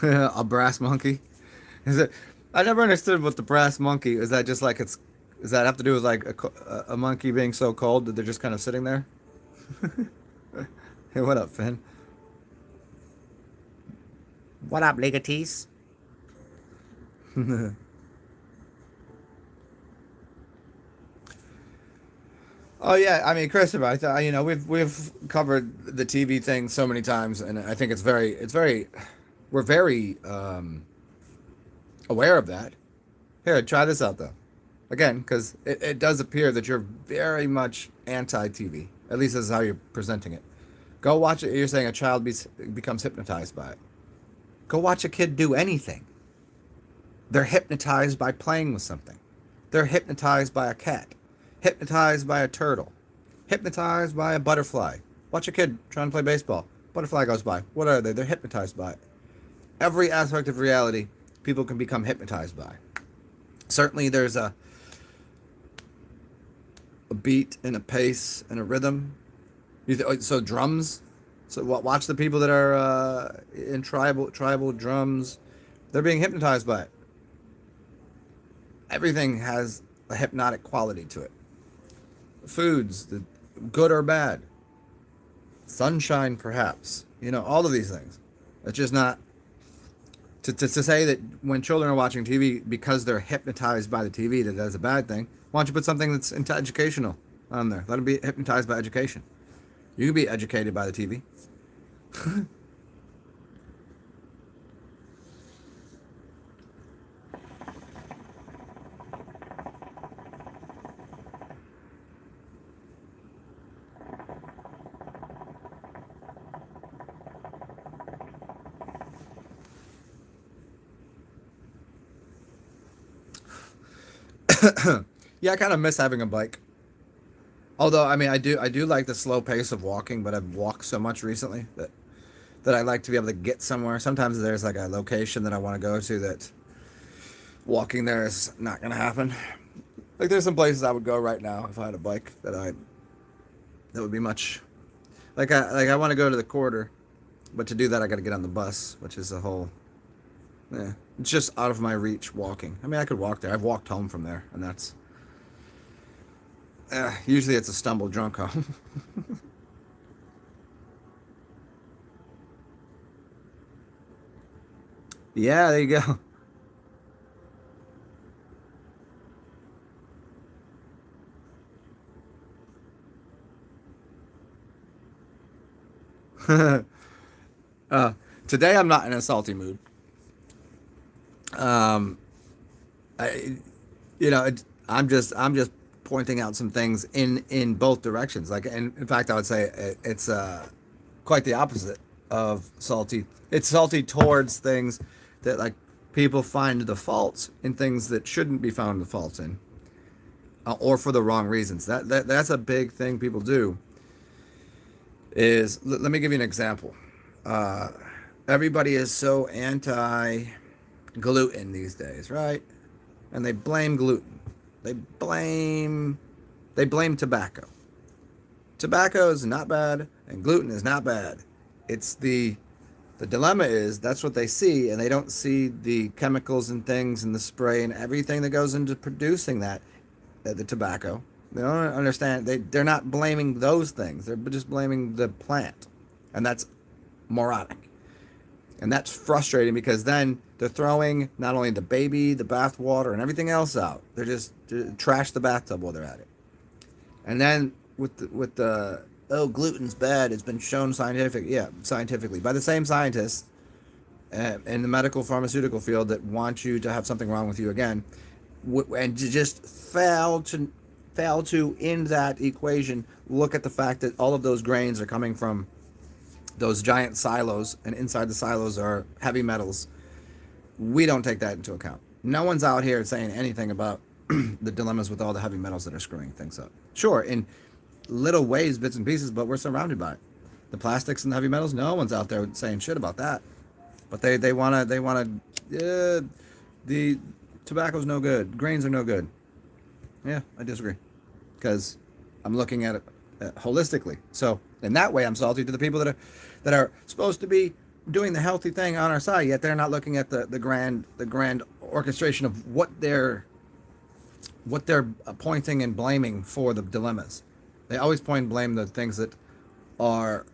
A brass monkey? Is it? I never understood what the brass monkey is. That just like does that have to do with like a monkey being so cold that they're just kind of sitting there? Hey, what up, Finn? What up, Ligatees? Oh yeah, I mean, Christopher, we've covered the TV thing so many times, and I think we're very aware of that. Here, try this out though. Again, because it does appear that you're very much anti-TV. At least that's how you're presenting it. Go watch it. You're saying a child becomes hypnotized by it. Go watch a kid do anything. They're hypnotized by playing with something. They're hypnotized by a cat. Hypnotized by a turtle. Hypnotized by a butterfly. Watch a kid trying to play baseball. Butterfly goes by. What are they? They're hypnotized by it. Every aspect of reality, people can become hypnotized by. Certainly there's a beat and a pace and a rhythm. So drums. So watch the people that are in tribal drums. They're being hypnotized by it. Everything has a hypnotic quality to it. Foods, the good or bad. Sunshine, perhaps. All of these things. It's just not to say that when children are watching TV because they're hypnotized by the TV that that's a bad thing. Why don't you put something that's educational on there? Let them be hypnotized by education. You can be educated by the TV. Yeah, I kind of miss having a bike. Although, I mean, I do like the slow pace of walking, but I've walked so much recently that I like to be able to get somewhere. Sometimes there's like a location that I want to go to that walking there is not going to happen. Like there's some places I would go right now if I had a bike that would be much I want to go to the quarter, but to do that I got to get on the bus, which is a whole it's just out of my reach walking. I mean, I could walk there. I've walked home from there, and that's usually it's a stumble drunk home. Yeah, there you go. uh, Today I'm not in a salty mood. Um, I, I'm just pointing out some things in both directions. Like, and in fact, I would say it's quite the opposite of salty. It's salty towards things that like people find the faults in things that shouldn't be found the faults in, or for the wrong reasons. That's a big thing people do. Let me give you an example. Uh, Everybody is so anti gluten these days, right? And they blame gluten. They blame they blame tobacco. Tobacco is not bad and gluten is not bad. It's the dilemma is that's what they see, and they don't see the chemicals and things and the spray and everything that goes into producing the tobacco. They don't understand. They're not blaming those things. They're just blaming the plant, and that's moronic. And that's frustrating because then they're throwing not only the baby, the bath water, and everything else out. They're just trash the bathtub while they're at it. And then with the oh, gluten's bad. It's been shown scientifically by the same scientists in the medical pharmaceutical field that want you to have something wrong with you again, and to just fail to in that equation look at the fact that all of those grains are coming from those giant silos, and inside the silos are heavy metals. We don't take that into account. No one's out here saying anything about the dilemmas with all the heavy metals that are screwing things up. Sure, in little ways, bits and pieces, but we're surrounded by it. The plastics and the heavy metals, no one's out there saying shit about that. But the tobacco's no good. Grains are no good. Yeah, I disagree. Because I'm looking at it holistically. So in that way, I'm salty to the people that are supposed to be doing the healthy thing on our side, yet they're not looking at the grand orchestration of what they're pointing and blaming for the dilemmas. They always point and blame the things that are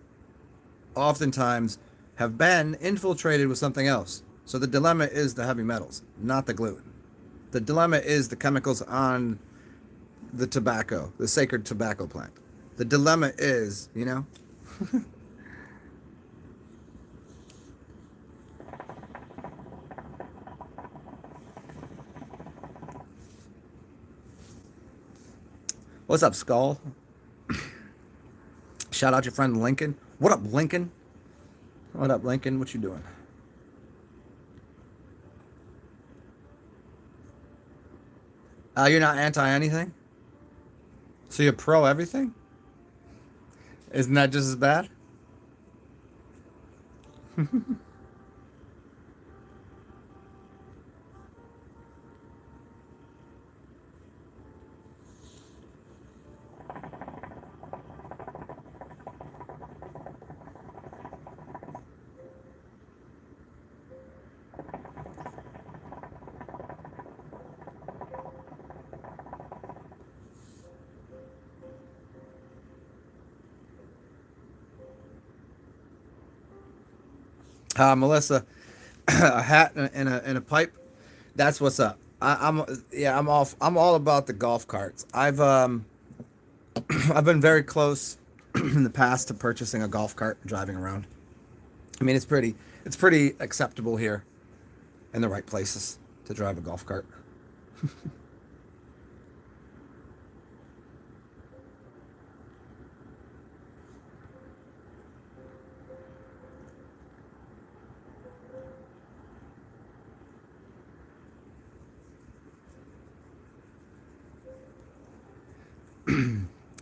oftentimes have been infiltrated with something else. So the dilemma is the heavy metals, not the gluten. The dilemma is the chemicals on the tobacco, the sacred tobacco plant. The dilemma is, What's up, Skull? Shout out your friend Lincoln. What up, Lincoln? What up, Lincoln? What you doing? You're not anti anything? So you're pro everything? Isn't that just as bad? Melissa, a hat and a pipe. That's what's up. I'm all about the golf carts. I've been very close in the past to purchasing a golf cart and driving around. I mean, it's pretty acceptable here in the right places to drive a golf cart.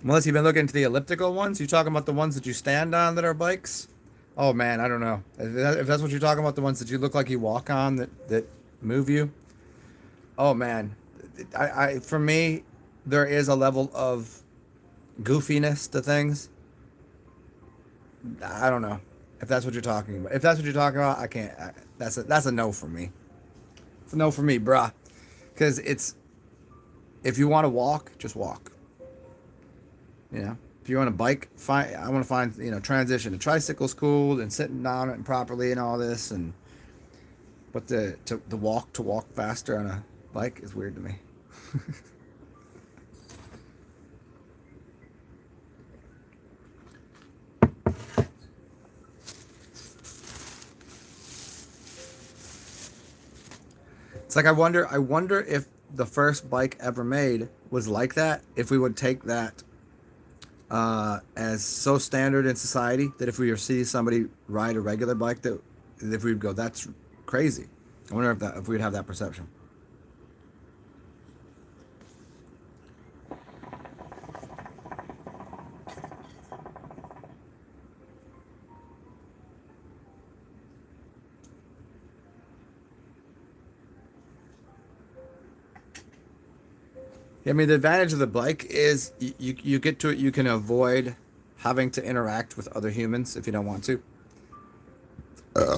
Unless you've been looking into the elliptical ones, you talking about the ones that you stand on that are bikes? Oh man, I don't know. If that's what you're talking about, the ones that you look like you walk on that move you. Oh man, for me, there is a level of goofiness to things. I don't know if that's what you're talking about. If that's what you're talking about, I can't. That's a no for me. It's a no for me, bruh. Because it's if you want to walk, just walk. You know, if you want to bike, find. I want to find transition. The tricycle's cool and sitting down it and properly and all this but the walk faster on a bike is weird to me. It's like I wonder if the first bike ever made was like that. If we would take that as so standard in society that if we were see somebody ride a regular bike that if we'd go, that's crazy. I wonder if we'd have that perception. I mean, the advantage of the bike is you get to it. You can avoid having to interact with other humans if you don't want to.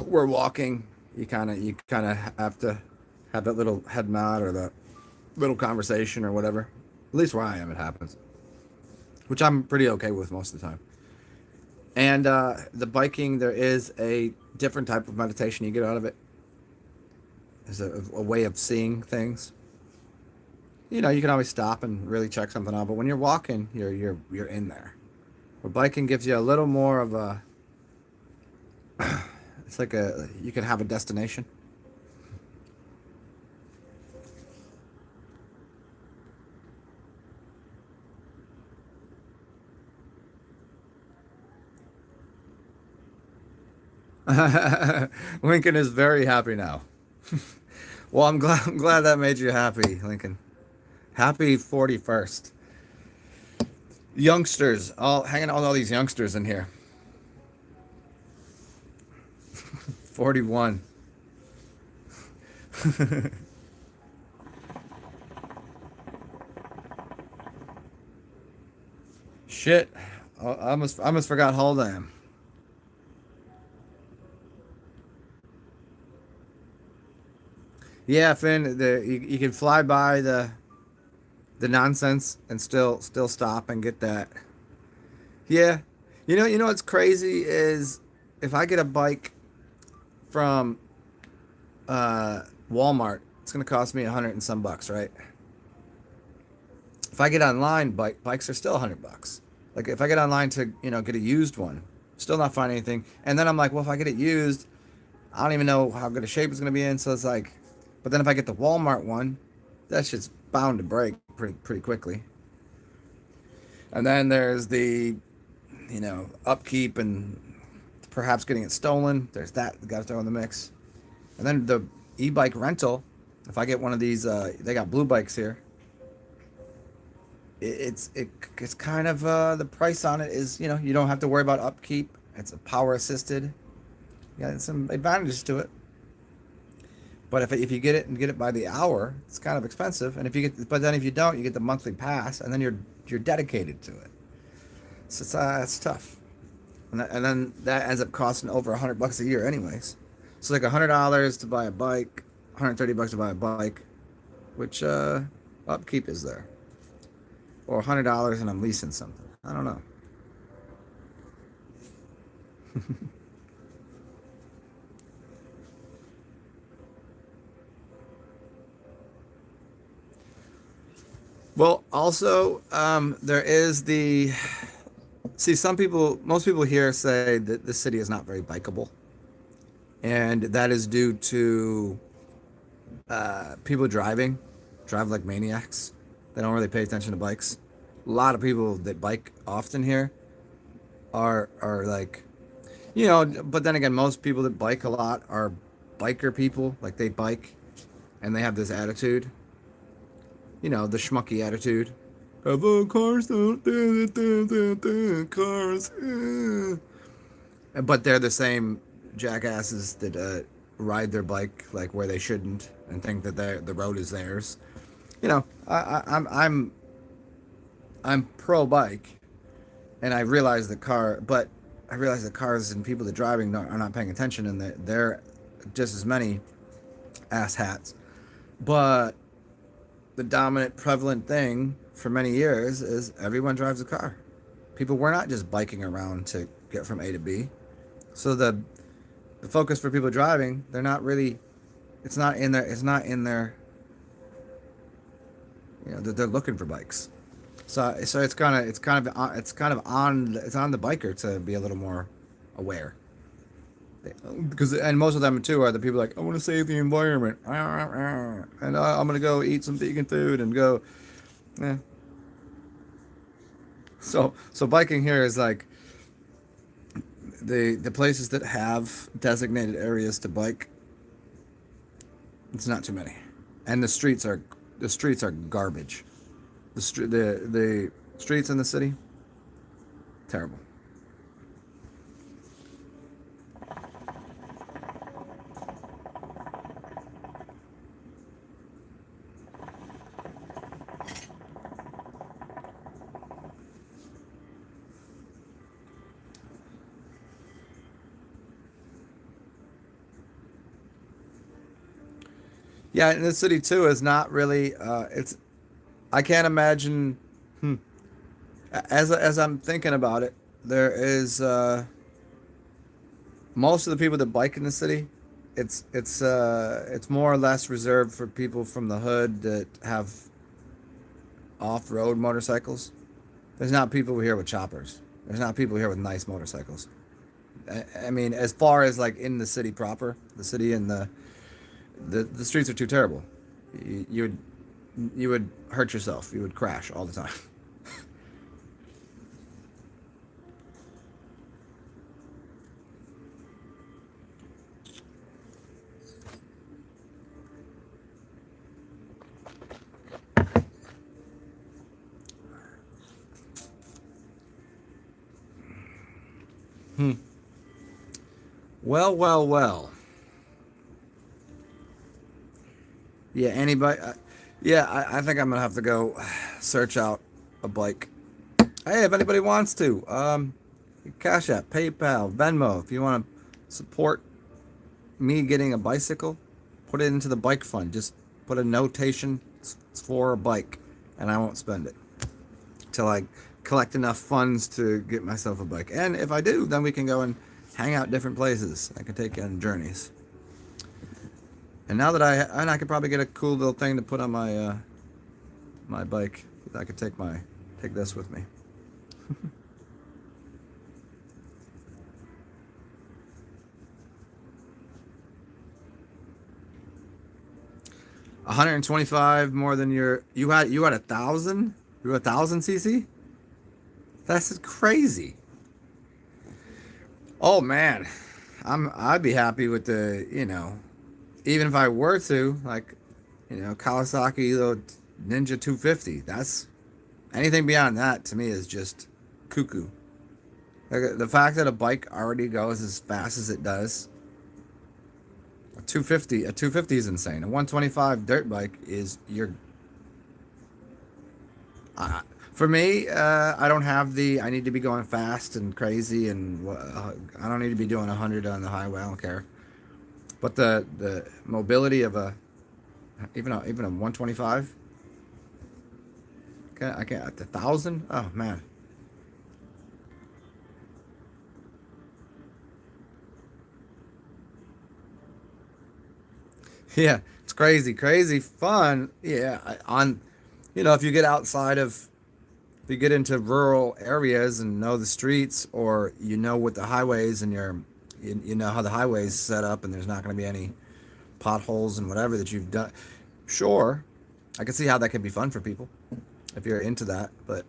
We're walking. You kind of have to have that little head nod or that little conversation or whatever. At least where I am, it happens, which I'm pretty okay with most of the time. And the biking, there is a different type of meditation you get out of it. There's a way of seeing things. You can always stop and really check something out, but when you're walking, you're in there. Where biking gives you a little more of a. It's like you can have a destination. Lincoln is very happy now. Well, I'm glad that made you happy, Lincoln. Happy 41st. Youngsters, all hanging out with all these youngsters in here. 41. Shit. I almost forgot how old I am. Yeah, Finn, you can fly by the nonsense and still stop and get that. Yeah. You know what's crazy is if I get a bike from Walmart, it's gonna cost me 100 and some bucks, right? If I get online, bikes are still 100 bucks. Like if I get online to get a used one, still not find anything. And then I'm like, well, if I get it used, I don't even know how good a shape it's gonna be in. So it's like, but then if I get the Walmart one, that shit's bound to break pretty quickly. And then there's the, upkeep and perhaps getting it stolen. There's that got to throw in the mix. And then the e-bike rental. If I get one of these, they got blue bikes here. It's kind of the price on it is, you don't have to worry about upkeep. It's a power assisted. Yeah, some advantages to it. But if you get it and get it by the hour, it's kind of expensive. And but then if you don't, you get the monthly pass, and then you're dedicated to it. So it's tough. And then that ends up costing over $100 a year, anyways. So like $100 to buy a bike, $130 to buy a bike, which upkeep is there, or $100 and I'm leasing something. I don't know. Well, also, there is most people here say that the city is not very bikeable. And that is due to people drive like maniacs. They don't really pay attention to bikes. A lot of people that bike often here are like, but then again, most people that bike a lot are biker people. Like they bike and they have this attitude. The schmucky attitude. Oh, cars don't cars. But they're the same jackasses that ride their bike like where they shouldn't and think that the road is theirs. I'm pro bike, and I realize that cars and people that driving are not paying attention, and that they're just as many ass hats. But the dominant prevalent thing for many years is everyone drives a car. People were not just biking around to get from A to B. So the focus for people driving, they're not really, it's not in their they're looking for bikes. So it's on the biker to be a little more aware. And most of them too are the people like, I want to save the environment, and I'm gonna go eat some vegan food and go, yeah. So biking here is like the places that have designated areas to bike. It's not too many, and the streets are garbage. The streets in the city, terrible. Yeah, and the city too is not really. I can't imagine. As I'm thinking about it, there is most of the people that bike in the city. It's more or less reserved for people from the hood that have off-road motorcycles. There's not people here with choppers. There's not people here with nice motorcycles. I mean, as far as like in the city proper, the city and the streets are too terrible. You would hurt yourself. You would crash all the time. Well. Yeah, anybody? I think I'm gonna have to go search out a bike. Hey, if anybody wants to, Cash App, PayPal, Venmo. If you want to support me getting a bicycle, put it into the bike fund. Just put a notation. It's for a bike, and I won't spend it till I collect enough funds to get myself a bike. And if I do, then we can go and hang out different places. I can take you on journeys. And now that I could probably get a cool little thing to put on my my bike. I could take this with me. $125 more than you had 1,000? You were 1,000 cc? That's crazy. Oh man, I'd be happy with the, even if I were to, like, Kawasaki little Ninja 250. That's anything beyond that to me is just cuckoo. Like, the fact that a bike already goes as fast as it does, a 250 is insane. A 125 dirt bike is your. Uh, for me, I don't have the. I need to be going fast and crazy, and I don't need to be doing 100 on the highway. I don't care. But the mobility of even a 125. I can't at the 1,000. Oh man. Yeah, it's crazy, crazy fun. Yeah, if you get outside of, if you get into rural areas and know the streets, or what the highways and you know how the highways set up, and there's not going to be any potholes and whatever that you've done. Sure, I can see how that can be fun for people if you're into that. But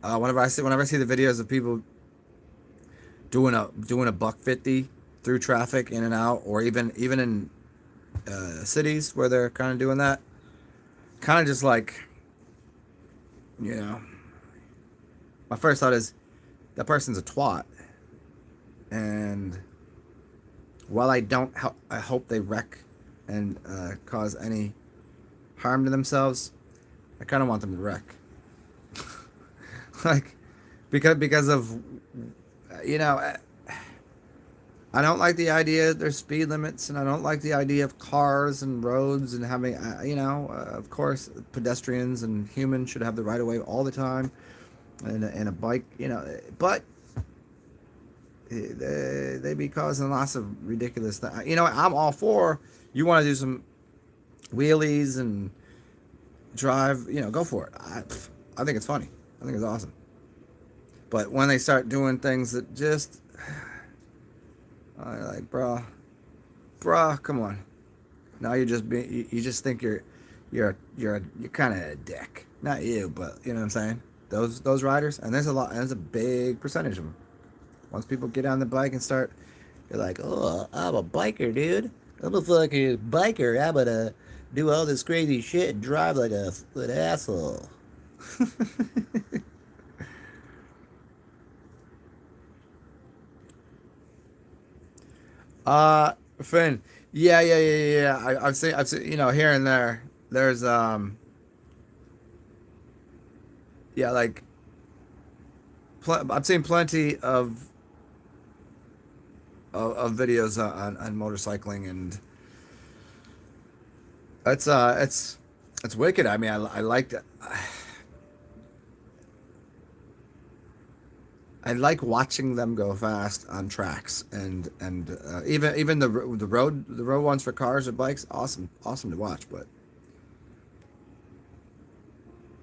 whenever I see the videos of people doing a buck 50 through traffic in and out, or even in cities where they're kind of doing that, kind of just like, you know, my first thought is that person's a twat, and while I hope they wreck and cause any harm to themselves, I kind of want them to wreck, like, because of, you know. I don't like the idea that there's speed limits, and I don't like the idea of cars and roads and having, of course, pedestrians and humans should have the right of way all the time, and a bike, but they be causing lots of ridiculous things. I'm all for, you want to do some wheelies and drive, go for it. I think it's funny. I think it's awesome. But when they start doing things that just, like, bruh, come on. Now you just think you're kind of a dick. Not you, but you know what I'm saying. Those riders, and there's a big percentage of them. Once people get on the bike and start, you're like, oh, I'm a biker, dude. I'm a fucking biker. I'm gonna do all this crazy shit and drive like an asshole. Finn. Yeah, yeah, yeah, yeah, yeah. I've seen, here and there. There's, yeah, like, I've seen plenty of videos on motorcycling, and it's wicked. I mean, I like that. I like watching them go fast on tracks, and even the road ones for cars or bikes, awesome to watch. But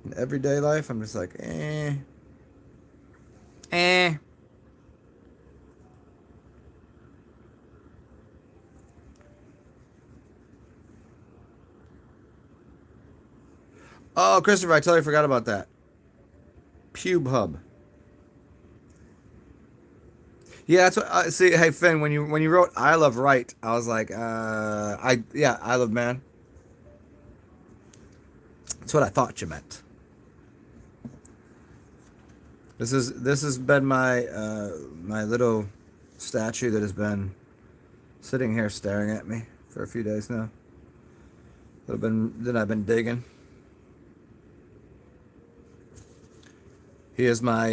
in everyday life, I'm just like, eh. Oh, Christopher, I totally forgot about that. Pube Hub. Yeah, that's what. See, hey Finn, when you wrote "I love right," I was like, I love man. That's what I thought you meant. This has been my little statue that has been sitting here staring at me for a few days now. That I've been digging. He is my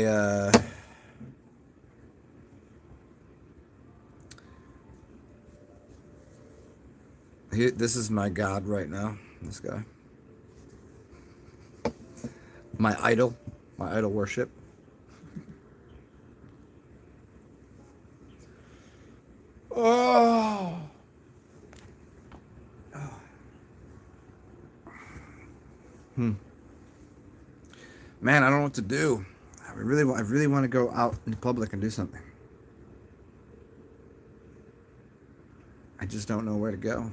this is my god right now. This guy, my idol worship. Oh. Hmm. Man, I don't know what to do. I really want to go out in public and do something. I just don't know where to go.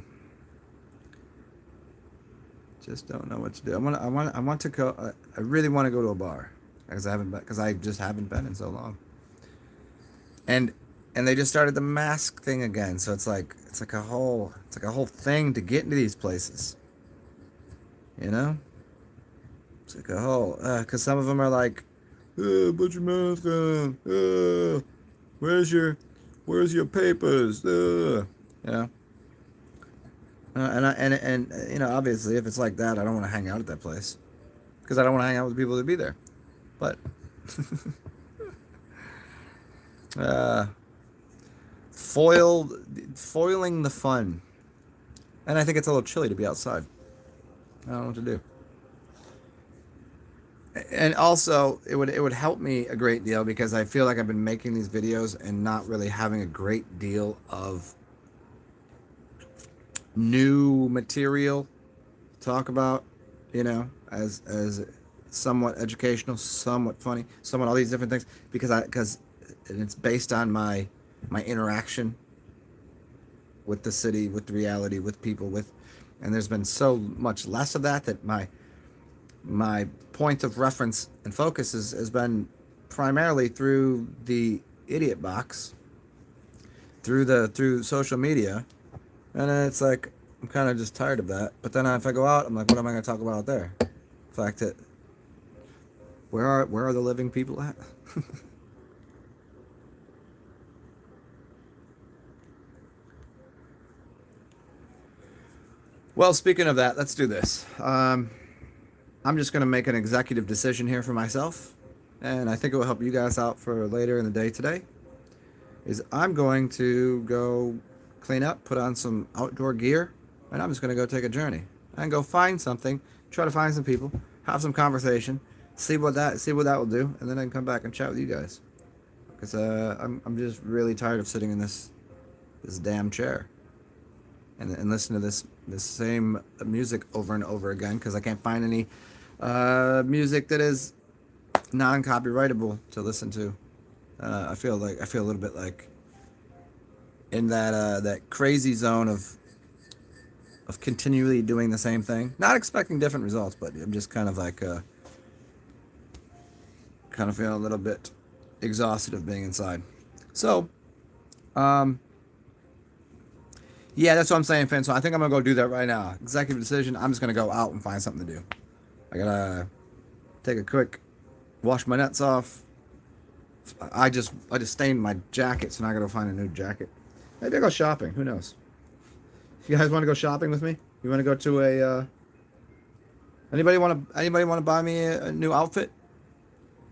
Just don't know what to do. I want to go. I really want to go to a bar. because I just haven't been in so long. And they just started the mask thing again, so it's like a whole thing to get into these places. You know? It's like a whole because some of them are like, put your mask on. Where's your papers? You know? And you know, obviously, if it's like that, I don't want to hang out at that place because I don't want to hang out with people that be there. But foiling the fun, and I think it's a little chilly to be outside. I don't know what to do. And also, it would help me a great deal because I feel like I've been making these videos and not really having a great deal of new material to talk about, you know, as somewhat educational, somewhat funny, somewhat all these different things because it's based on my interaction with the city, with the reality, with people, and there's been so much less of that my point of reference and focus has been primarily through the idiot box, through social media, and then it's like I'm kind of just tired of that. But then if I go out, I'm like, what am I going to talk about out there? The fact that where are the living people at? Well, speaking of that, let's do this. I'm just going to make an executive decision here for myself, and I think it will help you guys out for later in the day today, is I'm going to go clean up, put on some outdoor gear, and I'm just going to go take a journey and go find something, try to find some people, have some conversation, see what that will do, and then I can come back and chat with you guys. Because I'm just really tired of sitting in this damn chair and listen to this same music over and over again because I can't find any music that is non-copyrightable to listen to. I feel a little bit like in that crazy zone of continually doing the same thing, not expecting different results, but I'm just kind of like kind of feeling a little bit exhausted of being inside. So, yeah, that's what I'm saying, Finn. So I think I'm gonna go do that right now. Executive decision. I'm just gonna go out and find something to do. I gotta take a quick wash my nuts off. I just stained my jacket, so now I gotta find a new jacket. Maybe I'll go shopping. Who knows? You guys want to go shopping with me? You want to go to a? Anybody want to buy me a new outfit?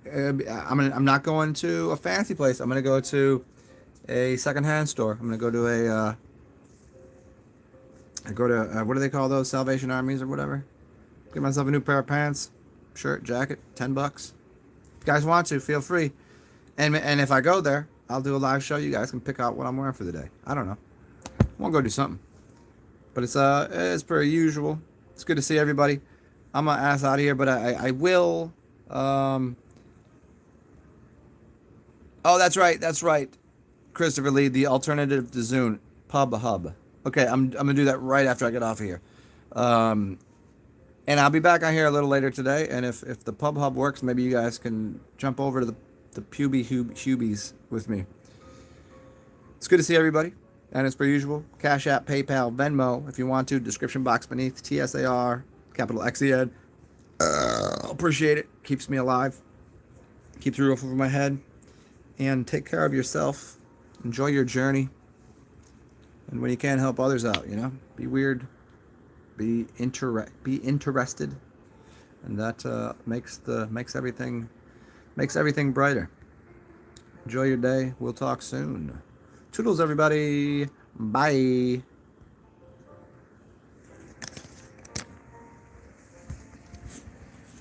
I'm not going to a fancy place. I'm gonna go to a secondhand store. I'm gonna go to what do they call those, Salvation Armies or whatever? Get myself a new pair of pants, shirt, jacket, $10. If you guys want to, feel free. And if I go there, I'll do a live show. You guys can pick out what I'm wearing for the day. I don't know. I want to go do something. But it's per usual. It's good to see everybody. I'm gonna ass out of here, but I will. Oh, that's right. Christopher Lee, the alternative to Zune, Pub Hub. Okay, I'm gonna do that right after I get off of here. And I'll be back on here a little later today. And if the Pub Hub works, maybe you guys can jump over to the Puby Hubies with me. It's good to see everybody. And as per usual, Cash App, PayPal, Venmo, if you want to, description box beneath, TSAR, capital XEN. Appreciate it. Keeps me alive. Keeps the roof over my head. And take care of yourself. Enjoy your journey. And when you can, help others out, you know? Be weird. Be interested. And that makes everything brighter. Enjoy your day. We'll talk soon. Toodles, everybody. Bye.